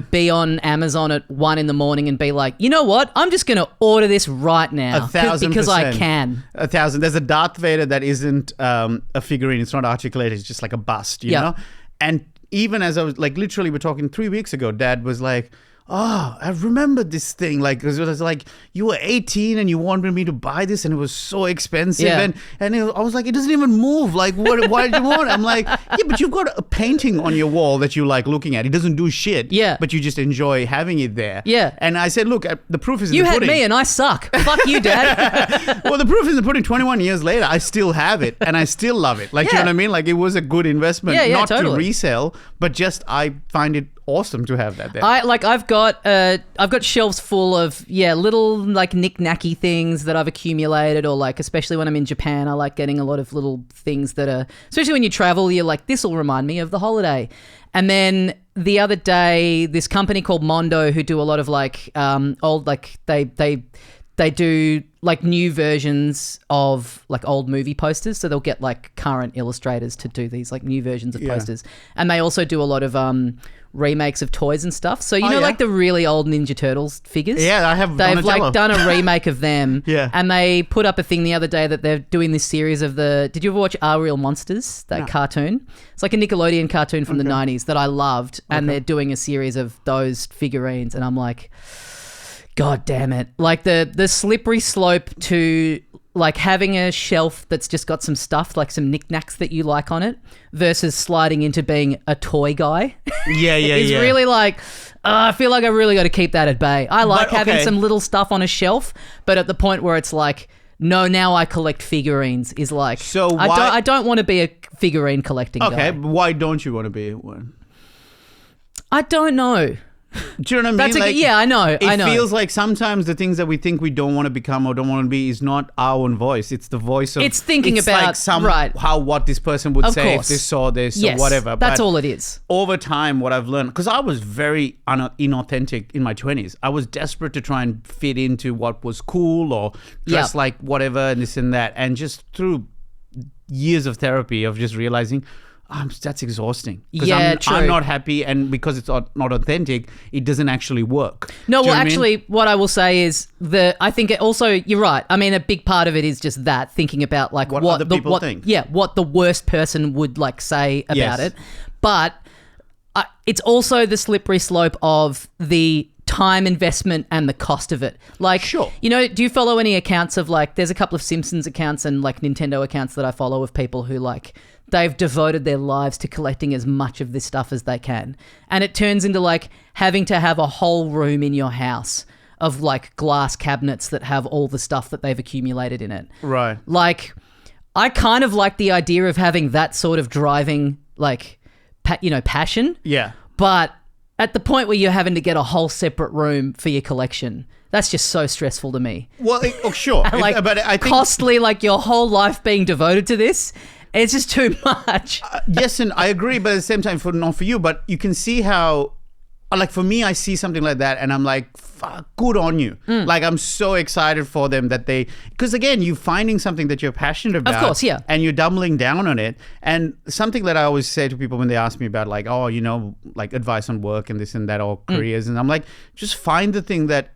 be on Amazon at 1 a.m. and be like, you know what, I'm just going to order this right now 1,000%. Because I can. 1,000. There's a Darth Vader that isn't a figurine. It's not articulated. It's just like a bust, you know? And even as I was like, literally, we're talking 3 weeks ago, Dad was like, oh, I remember this thing. Like, it was like, you were 18 and you wanted me to buy this and it was so expensive. Yeah. And I was like, it doesn't even move. Like, why did you want it? I'm like, yeah, but you've got a painting on your wall that you like looking at. It doesn't do shit. Yeah. But you just enjoy having it there. Yeah. And I said, look, the proof is in You the had pudding. me and I suck. Fuck you, Dad. Well, the proof is in the pudding. 21 years later, I still have it and I still love it. Like, you know what I mean? Like, it was a good investment, not totally. to resell, but just I find it awesome to have that there. I've got shelves full of little like knick-knacky things that I've accumulated, or like especially when I'm in Japan, I like getting a lot of little things that are, especially when you travel, you're like, this will remind me of the holiday. And then the other day, this company called Mondo, who do a lot of like old, like they do like new versions of like old movie posters. So they'll get like current illustrators to do these like new versions of posters. And they also do a lot of remakes of toys and stuff. So, like the really old Ninja Turtles figures? Yeah, I have. They've Donatello. like done a remake of them. Yeah. And they put up a thing the other day that they're doing this series of did you ever watch Are Real Monsters? That cartoon? It's like a Nickelodeon cartoon from the 90s that I loved. And they're doing a series of those figurines. And I'm like, God damn it. Like the slippery slope to like having a shelf that's just got some stuff, like some knickknacks that you like on it, versus sliding into being a toy guy. Yeah. It's really like, I feel like I really got to keep that at bay. I like having some little stuff on a shelf, but at the point where it's like, no, now I collect figurines is like, so I don't want to be a figurine collecting guy. Okay, why don't you want to be one? I don't know. Do you know what I mean? I know. It feels like sometimes the things that we think we don't want to become or don't want to be is not our own voice. It's the voice of... It's thinking about what this person would say if they saw this or whatever. That's all it is. Over time, what I've learned... Because I was very inauthentic in my 20s. I was desperate to try and fit into what was cool or dress like whatever and this and that. And just through years of therapy of just realizing... that's exhausting. Because I'm not happy, and because it's not authentic, it doesn't actually work. No, well, actually, what I will say is I think it also, you're right. I mean, a big part of it is just that, thinking about like what other people think. Yeah, what the worst person would like say about it. But it's also the slippery slope of the time investment and the cost of it. Like, sure. Do you follow any accounts of like, there's a couple of Simpsons accounts and like Nintendo accounts that I follow of people who like, they've devoted their lives to collecting as much of this stuff as they can. And it turns into like having to have a whole room in your house of like glass cabinets that have all the stuff that they've accumulated in it. Right. Like, I kind of like the idea of having that sort of driving like, passion. Yeah. But at the point where you're having to get a whole separate room for your collection, that's just so stressful to me. Well, sure. Like, but I think costly, like your whole life being devoted to this. It's just too much. Yes, and I agree, but at the same time, not for you, but you can see how, like for me, I see something like that and I'm like, fuck, good on you. Like I'm so excited for them that because again, you're finding something that you're passionate about. Of course, yeah. And you're doubling down on it. And something that I always say to people when they ask me about like, like advice on work and this and that or careers. And I'm like, just find the thing that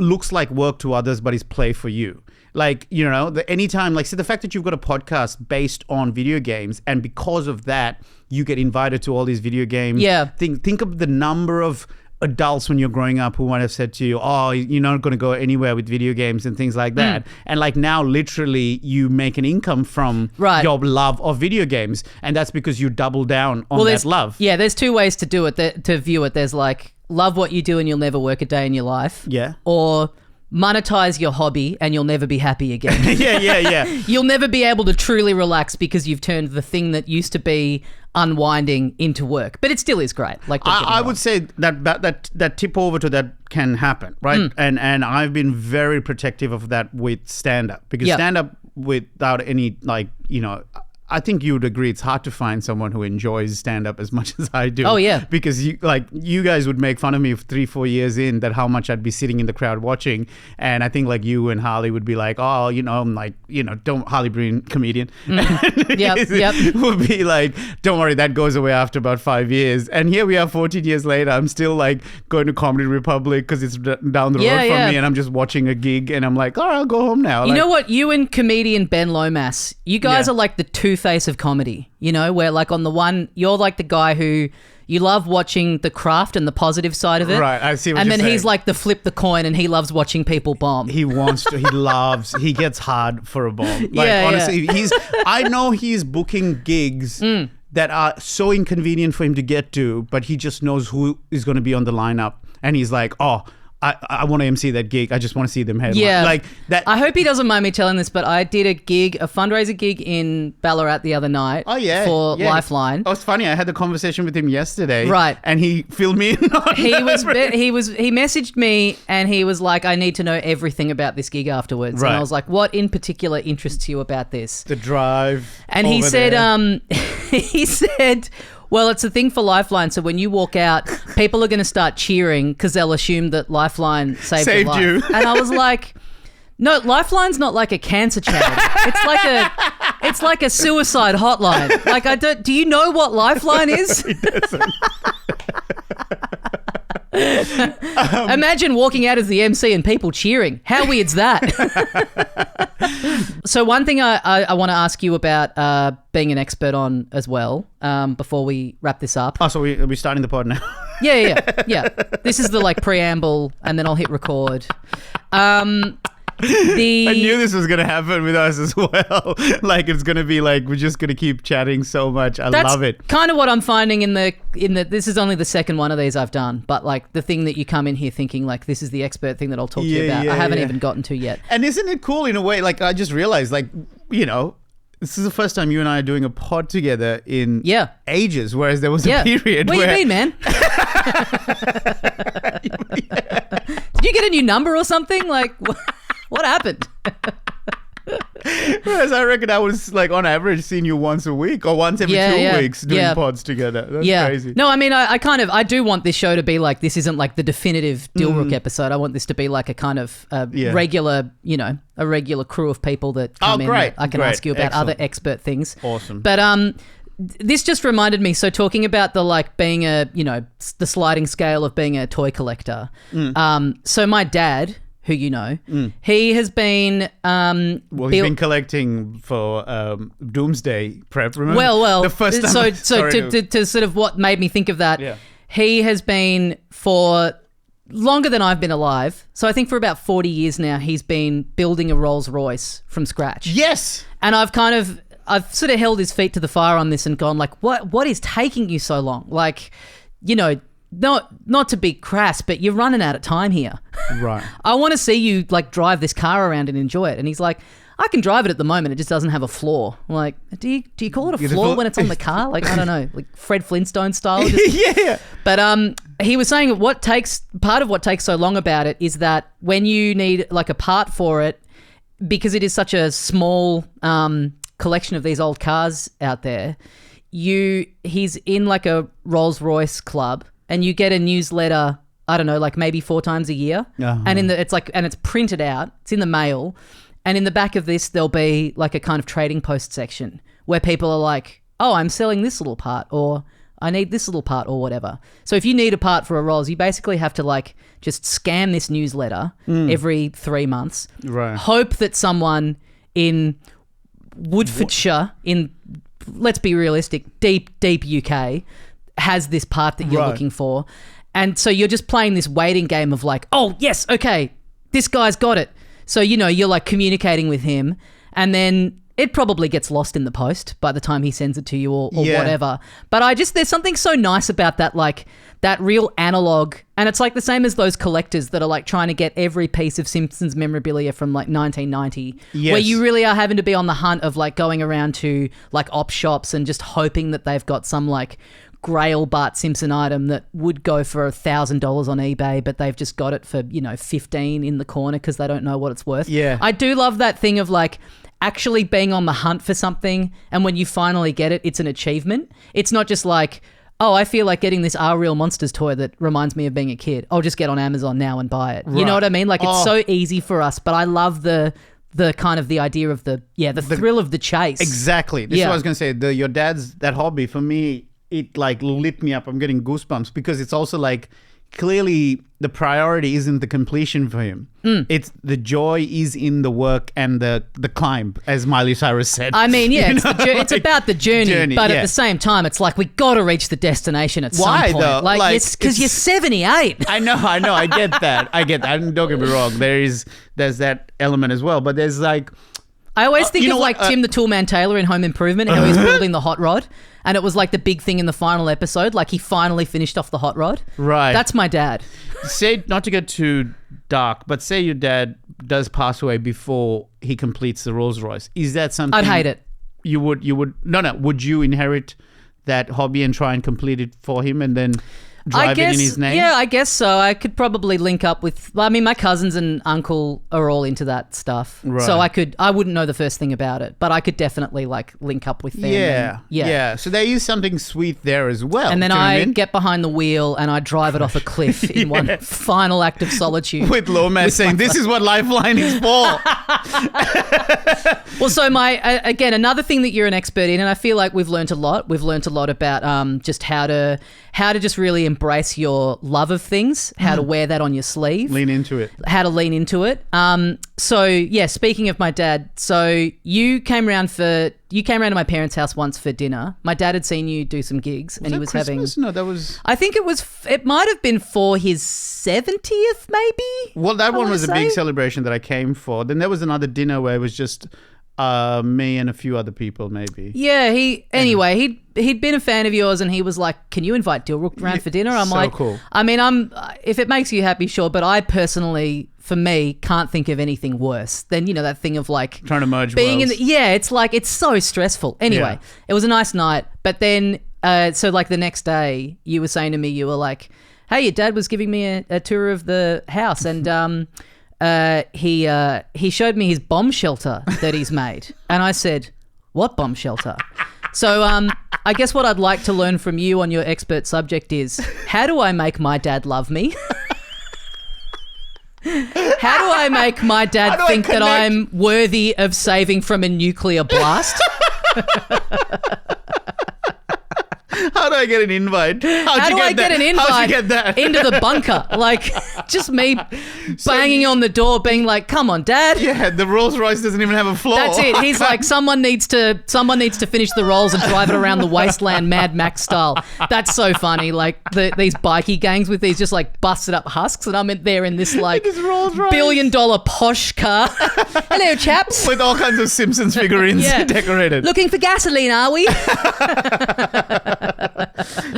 looks like work to others, but is play for you. Like, anytime, like, so the fact that you've got a podcast based on video games and because of that, you get invited to all these video games. Yeah. Think of the number of adults when you're growing up who might have said to you, oh, you're not going to go anywhere with video games and things like that. And like now, literally, you make an income from your love of video games. And that's because you double down on that love. Yeah, there's two ways to do it, to view it. There's like, love what you do and you'll never work a day in your life. Yeah. Or monetize your hobby and you'll never be happy again. Yeah. You'll never be able to truly relax because you've turned the thing that used to be unwinding into work. But it still is great. Like I would say that tip over to that can happen, right? And I've been very protective of that with stand-up because stand-up without any I think you would agree it's hard to find someone who enjoys stand-up as much as I do. Oh, yeah. Because you guys would make fun of me 3-4 years in that how much I'd be sitting in the crowd watching. And I think like you and Harley would be like, oh, I'm like, don't Harley Breen, comedian. Yep. Would be like, don't worry, that goes away after about 5 years. And here we are 14 years later. I'm still like going to Comedy Republic because it's down the road from me and I'm just watching a gig and I'm like, all right, I'll go home now. You know what? You and comedian Ben Lomas, you guys are like the two two-face of comedy, you know, where like on the one, you're like the guy who you love watching the craft and the positive side of it. Right, I see what and you're then saying. he's like the flip the coin and he loves watching people bomb. He wants to, he gets hard for a bomb. Like, Yeah, honestly, I know he's booking gigs that are so inconvenient for him to get to, but he just knows who is going to be on the lineup. And he's like, oh, I want to MC that gig. I just want to see them headline. Yeah. Like that. I hope he doesn't mind me telling this, but I did a fundraiser gig in Ballarat the other night for Lifeline. Oh, it's funny. I had the conversation with him yesterday. Right. And he filled me in on he messaged me and he was like, I need to know everything about this gig afterwards. Right. And I was like, what in particular interests you about this? The drive. And he said, he said, well, it's a thing for Lifeline. So when you walk out, people are going to start cheering because they'll assume that Lifeline saved your life. you. And I was like, no, Lifeline's not like a cancer charity. It's like a suicide hotline. Like, do you know what Lifeline is? He doesn't. Imagine walking out as the MC and people cheering. How weird's that? So one thing I want to ask you about being an expert on as well, before we wrap this up. Oh, so we're starting the pod now. Yeah. This is the like preamble and then I'll hit record. I knew this was going to happen with us as well. Like, it's going to be like, we're just going to keep chatting so much. That's love it. Kind of what I'm finding in the, this is only the second one of these I've done, but like the thing that you come in here thinking like, this is the expert thing that I'll talk to you about. I haven't even gotten to yet. And isn't it cool in a way? Like, I just realized, like, you know, this is the first time you and I are doing a pod together in ages, whereas there was a period where... What do you mean, man? Did you get a new number or something? Like... What happened? Whereas I reckon I was like on average seeing you once a week or once every 2 weeks doing pods together. That's crazy. No, I mean, I do want this show to be like, this isn't like the definitive DILRUK episode. I want this to be like a kind of regular, you know, a regular crew of people that come in. That I can ask you about other expert things. Awesome. But this just reminded me. So talking about the like being a, you know, the sliding scale of being a toy collector. So my dad, who you know, he has been... he's been collecting for Doomsday Prep, remember? Well, the first time to sort of what made me think of that, he has been for longer than I've been alive, so I think for about 40 years now, he's been building a Rolls Royce from scratch. Yes! And I've sort of held his feet to the fire on this and gone like, what is taking you so long? Like, you know... Not to be crass, but you're running out of time here. Right. I want to see you like drive this car around and enjoy it. And he's like, I can drive it at the moment. It just doesn't have a floor. I'm like, do you call it a floor when it's on the car? Like, I don't know, like Fred Flintstone style. Yeah. But he was saying part of what takes so long about it is that when you need like a part for it, because it is such a small collection of these old cars out there, he's in like a Rolls Royce club. And you get a newsletter, I don't know, like maybe 4 times a year. And it's printed out. It's in the mail. And in the back of this, there'll be like a kind of trading post section where people are like, oh, I'm selling this little part, or I need this little part, or whatever. So if you need a part for a Rolls, you basically have to like just scan this newsletter every 3 months. Right. Hope that someone in Woodfordshire, let's be realistic, deep UK, has this part that you're looking for. And so you're just playing this waiting game of like, oh, yes, okay, this guy's got it. So, you know, you're like communicating with him and then it probably gets lost in the post by the time he sends it to you or whatever. But there's something so nice about that, like that real analog. And it's like the same as those collectors that are like trying to get every piece of Simpsons memorabilia from like 1990, where you really are having to be on the hunt of like going around to like op shops and just hoping that they've got some like Grail Bart Simpson item that would go for $1,000 on eBay, but they've just got it for, you know, 15 in the corner because they don't know what it's worth. Yeah. I do love that thing of like actually being on the hunt for something, and when you finally get it, it's an achievement. It's not just like, oh, I feel like getting this Are Real Monsters toy that reminds me of being a kid. I'll just get on Amazon now and buy it. Right. You know what I mean? Like it's so easy for us, but I love the kind of the idea of the thrill of the chase. Exactly. This is what I was going to say. Your dad's, that hobby for me, it like lit me up. I'm getting goosebumps because it's also like clearly the priority isn't the completion for him. It's the joy is in the work and the climb, as Miley Cyrus said. I mean, yeah, it's about the journey, but at the same time, it's like we got to reach the destination at some point. Why though? Like, because you're 78. I know. I get that. Don't get me wrong. There's that element as well, but there's like. I always think of like Tim the Toolman Taylor in Home Improvement, how he's building the hot rod, and it was like the big thing in the final episode. Like he finally finished off the hot rod. Right. That's my dad. Say, not to get too dark, but say your dad does pass away before he completes the Rolls Royce. Is that something? I'd hate it. You would. No. Would you inherit that hobby and try and complete it for him, and then drive it in his name? Yeah, I guess so. I could probably link up with. I mean, my cousins and uncle are all into that stuff, right. So I wouldn't know the first thing about it, but I could definitely like link up with them. Yeah. So there is something sweet there as well. And then I get behind the wheel and I drive it off a cliff in one final act of solitude. With Lomas saying, "This is what Lifeline is for." Well, so again, another thing that you're an expert in, and I feel like we've learned a lot. We've learned a lot about just how to just really embrace your love of things, how to wear that on your sleeve. Lean into it. How to lean into it. So yeah, speaking of my dad, so you came around to my parents' house once for dinner. My dad had seen you do some gigs, and he was Christmas? No, that was. I think it might have been for his 70th, maybe. Well, that one was a big celebration that I came for. Then there was another dinner where it was just me and a few other people, maybe. Yeah, he'd been a fan of yours, and he was like, "Can you invite DILRUK around for dinner?" I'm so like, cool. I mean, if it makes you happy, sure, but I personally, for me, can't think of anything worse than that thing of like trying to merge being worlds. it's like it's so stressful. Anyway, It was a nice night, but then so like the next day, you were saying to me, you were like, "Hey, your dad was giving me a tour of the house, and he showed me his bomb shelter that he's made," and I said, "What bomb shelter?" So I guess what I'd like to learn from you on your expert subject is, how do I make my dad love me? How do I make my dad think that I'm worthy of saving from a nuclear blast? How do I get an invite? How do I get an invite How'd you get that? into the bunker? Like, just me banging on the door being like, "Come on, Dad." Yeah, the Rolls Royce doesn't even have a floor. That's it. He's like, someone needs to finish the rolls and drive it around the wasteland Mad Max style. That's so funny. Like these bikie gangs with these just like busted up husks, and I'm in there in this like $1 billion posh car. Hello, chaps. With all kinds of Simpsons figurines decorated. Looking for gasoline, are we?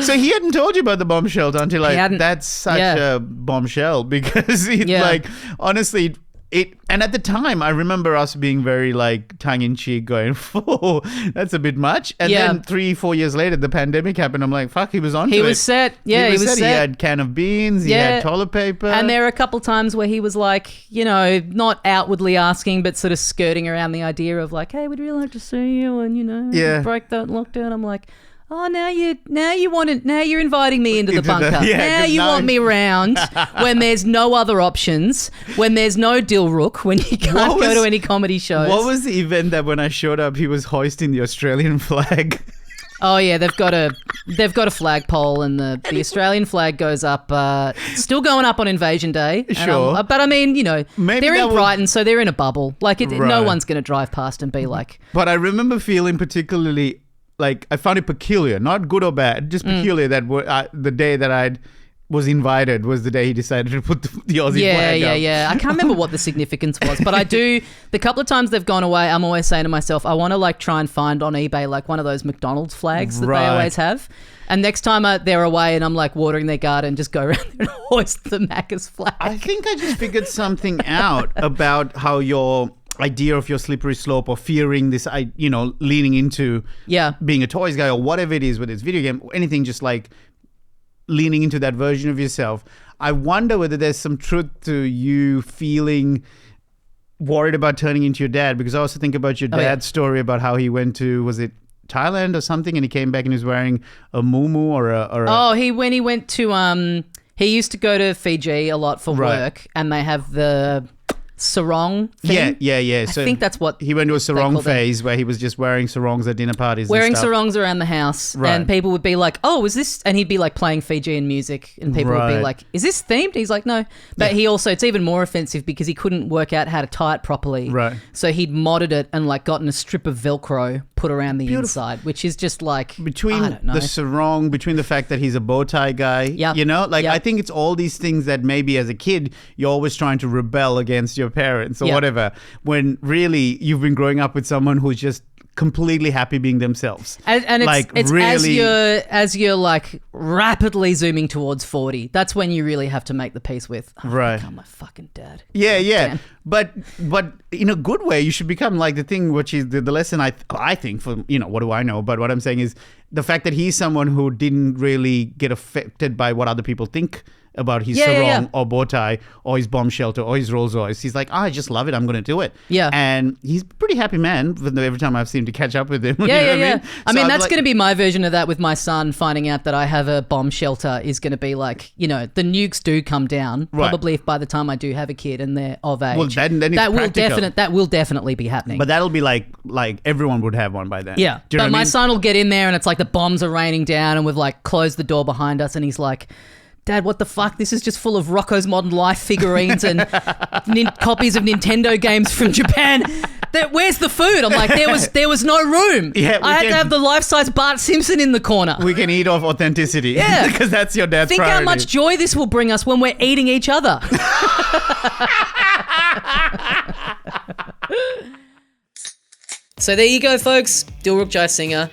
So he hadn't told you about the bomb shelter until that's such a bombshell, because like honestly and at the time I remember us being very like tongue-in-cheek going, "Oh, that's a bit much." And then 3-4 years later the pandemic happened. I'm like, fuck, he was on. He was set. Yeah, he was set. He had can of beans, he had toilet paper. And there are a couple times where he was like, not outwardly asking, but sort of skirting around the idea of like, "Hey, we'd really like to see you," and break that lockdown. I'm like, "Oh, now you're inviting me into the bunker. Now you want me around when there's no other options, when there's no DILRUK, when you can't go to any comedy shows." What was the event that when I showed up, he was hoisting the Australian flag? Oh yeah, they've got a flagpole, and the Australian flag goes up, still going up on Invasion Day. Sure, but I mean, maybe they're in Brighton, so they're in a bubble. Like no one's going to drive past and be like. But I remember feeling particularly. Like, I found it peculiar, not good or bad, just peculiar that the day that I was invited was the day he decided to put the Aussie flag up. Yeah. I can't remember what the significance was, but I do. The couple of times they've gone away, I'm always saying to myself, I want to like try and find on eBay like one of those McDonald's flags that they always have. And next time they're away and I'm like watering their garden, just go around and hoist the Macca's flag. I think I just figured something out about how your idea of your slippery slope, or fearing this, leaning into being a toys guy or whatever it is, whether it's video game or anything, just like leaning into that version of yourself. I wonder whether there's some truth to you feeling worried about turning into your dad, because I also think about your dad's story about how he went to, was it Thailand or something, and he came back and he was wearing a muumuu when he went to he used to go to Fiji a lot for work, and they have the sarong thing. Yeah. I think that's what he went to a sarong called it. phase where he was just wearing sarongs at dinner parties. Wearing and stuff. sarongs around the house, Right. and people would be like, "Oh, is this?" And he'd be like playing Fijian music, and people would be Right. like, "Is this themed?" He's like, "No," but he also it's even more offensive because he couldn't work out how to tie it properly. Right. So he'd modded it and like gotten a strip of Velcro put around the inside, which is just like I Between don't know. the sarong, between the fact that he's a bow tie guy, Yep. you know, like Yep. I think it's all these things that maybe as a kid you're always trying to rebel against your parents or Yep. whatever, when really you've been growing up with someone who's just completely happy being themselves. And it's, like it's really, as you're like rapidly zooming towards 40, that's when you really have to make the peace with, Right. become my fucking dad. yeah. Damn. But in a good way, you should become like the thing, which is the lesson I think for, what do I know? But what I'm saying is the fact that he's someone who didn't really get affected by what other people think about his sarong or bow tie or his bomb shelter or his Rolls Royce. He's like, I just love it. I'm going to do it. Yeah. And he's a pretty happy man every time I've seen him to catch up with him. You know Yeah. what I mean? I So mean, I'm that's like- going to be my version of that with my son finding out that I have a bomb shelter is going to be like, the nukes do come down. Right. Probably if by the time I do have a kid and they're of age. Well, then it's that practical. will definitely be happening. But that'll be like everyone would have one by then. yeah. Do you know But what I my mean? son will get in there and it's like the bombs are raining down and we've like closed the door behind us and he's like, Dad, what the fuck? This is just full of Rocco's Modern Life figurines and copies of Nintendo games from Japan. Where's the food? I'm like, there was no room. Yeah, I had to have the life-size Bart Simpson in the corner. We can eat off authenticity. Yeah. Because that's your dad's Think priority. how much joy this will bring us when we're eating each other. So there you go, folks. DILRUK Jayasinha.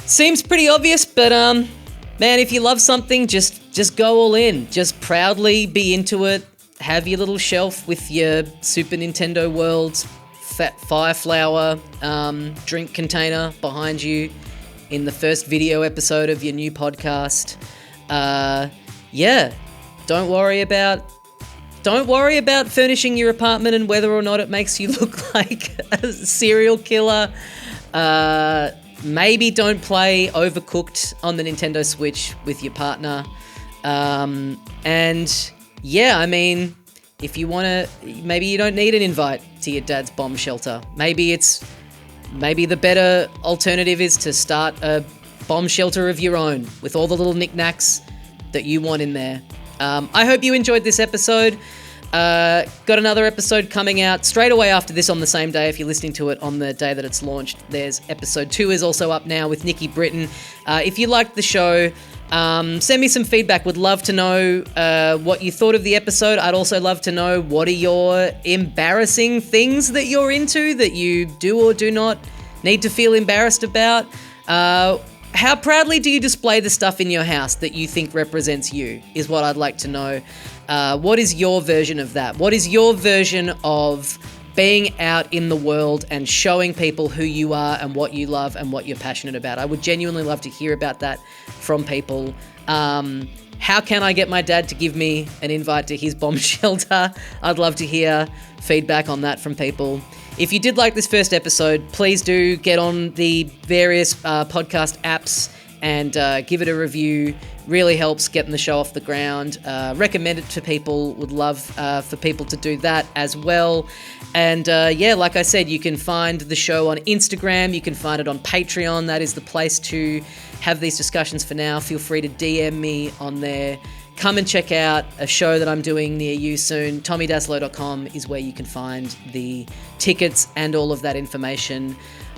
Seems pretty obvious, but man, if you love something, just go all in. Just proudly be into it. Have your little shelf with your Super Nintendo World Fire Flower drink container behind you in the first video episode of your new podcast. Don't worry about furnishing your apartment and whether or not it makes you look like a serial killer. Maybe don't play Overcooked on the Nintendo Switch with your partner. If you want to, maybe you don't need an invite to your dad's bomb shelter. Maybe the better alternative is to start a bomb shelter of your own with all the little knickknacks that you want in there. I hope you enjoyed this episode. Got another episode coming out straight away after this on the same day. If you're listening to it on the day that it's launched, there's episode 2 is also up now with Nikki Britton. If you liked the show, send me some feedback. Would love to know what you thought of the episode. I'd also love to know what are your embarrassing things that you're into that you do or do not need to feel embarrassed about. How proudly do you display the stuff in your house that you think represents you is what I'd like to know. What is your version of that? What is your version of being out in the world and showing people who you are and what you love and what you're passionate about? I would genuinely love to hear about that from people. How can I get my dad to give me an invite to his bomb shelter? I'd love to hear feedback on that from people. If you did like this first episode, please do get on the various podcast apps and give it a review. Really helps getting the show off the ground. Recommend it to people. Would love for people to do that as well. And like I said, you can find the show on Instagram. You can find it on Patreon. That is the place to have these discussions for now. Feel free to DM me on there. Come and check out a show that I'm doing near you soon. TommyDassalo.com is where you can find the tickets and all of that information.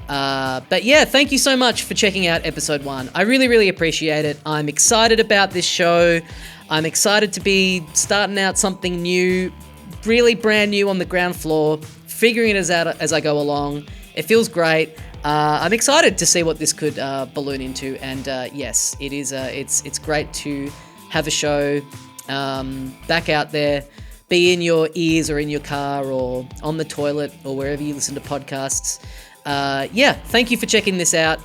Thank you so much for checking out episode 1. I really, really appreciate it. I'm excited about this show. I'm excited to be starting out something new, really brand new on the ground floor, figuring it out as I go along. It feels great. I'm excited to see what this could balloon into. And yes, it is. It's great to have a show back out there, be in your ears or in your car or on the toilet or wherever you listen to podcasts. Thank you for checking this out.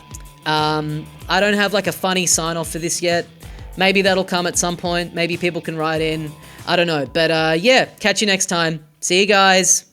I don't have like a funny sign off for this yet. Maybe that'll come at some point. Maybe people can write in. I don't know. But catch you next time. See you guys.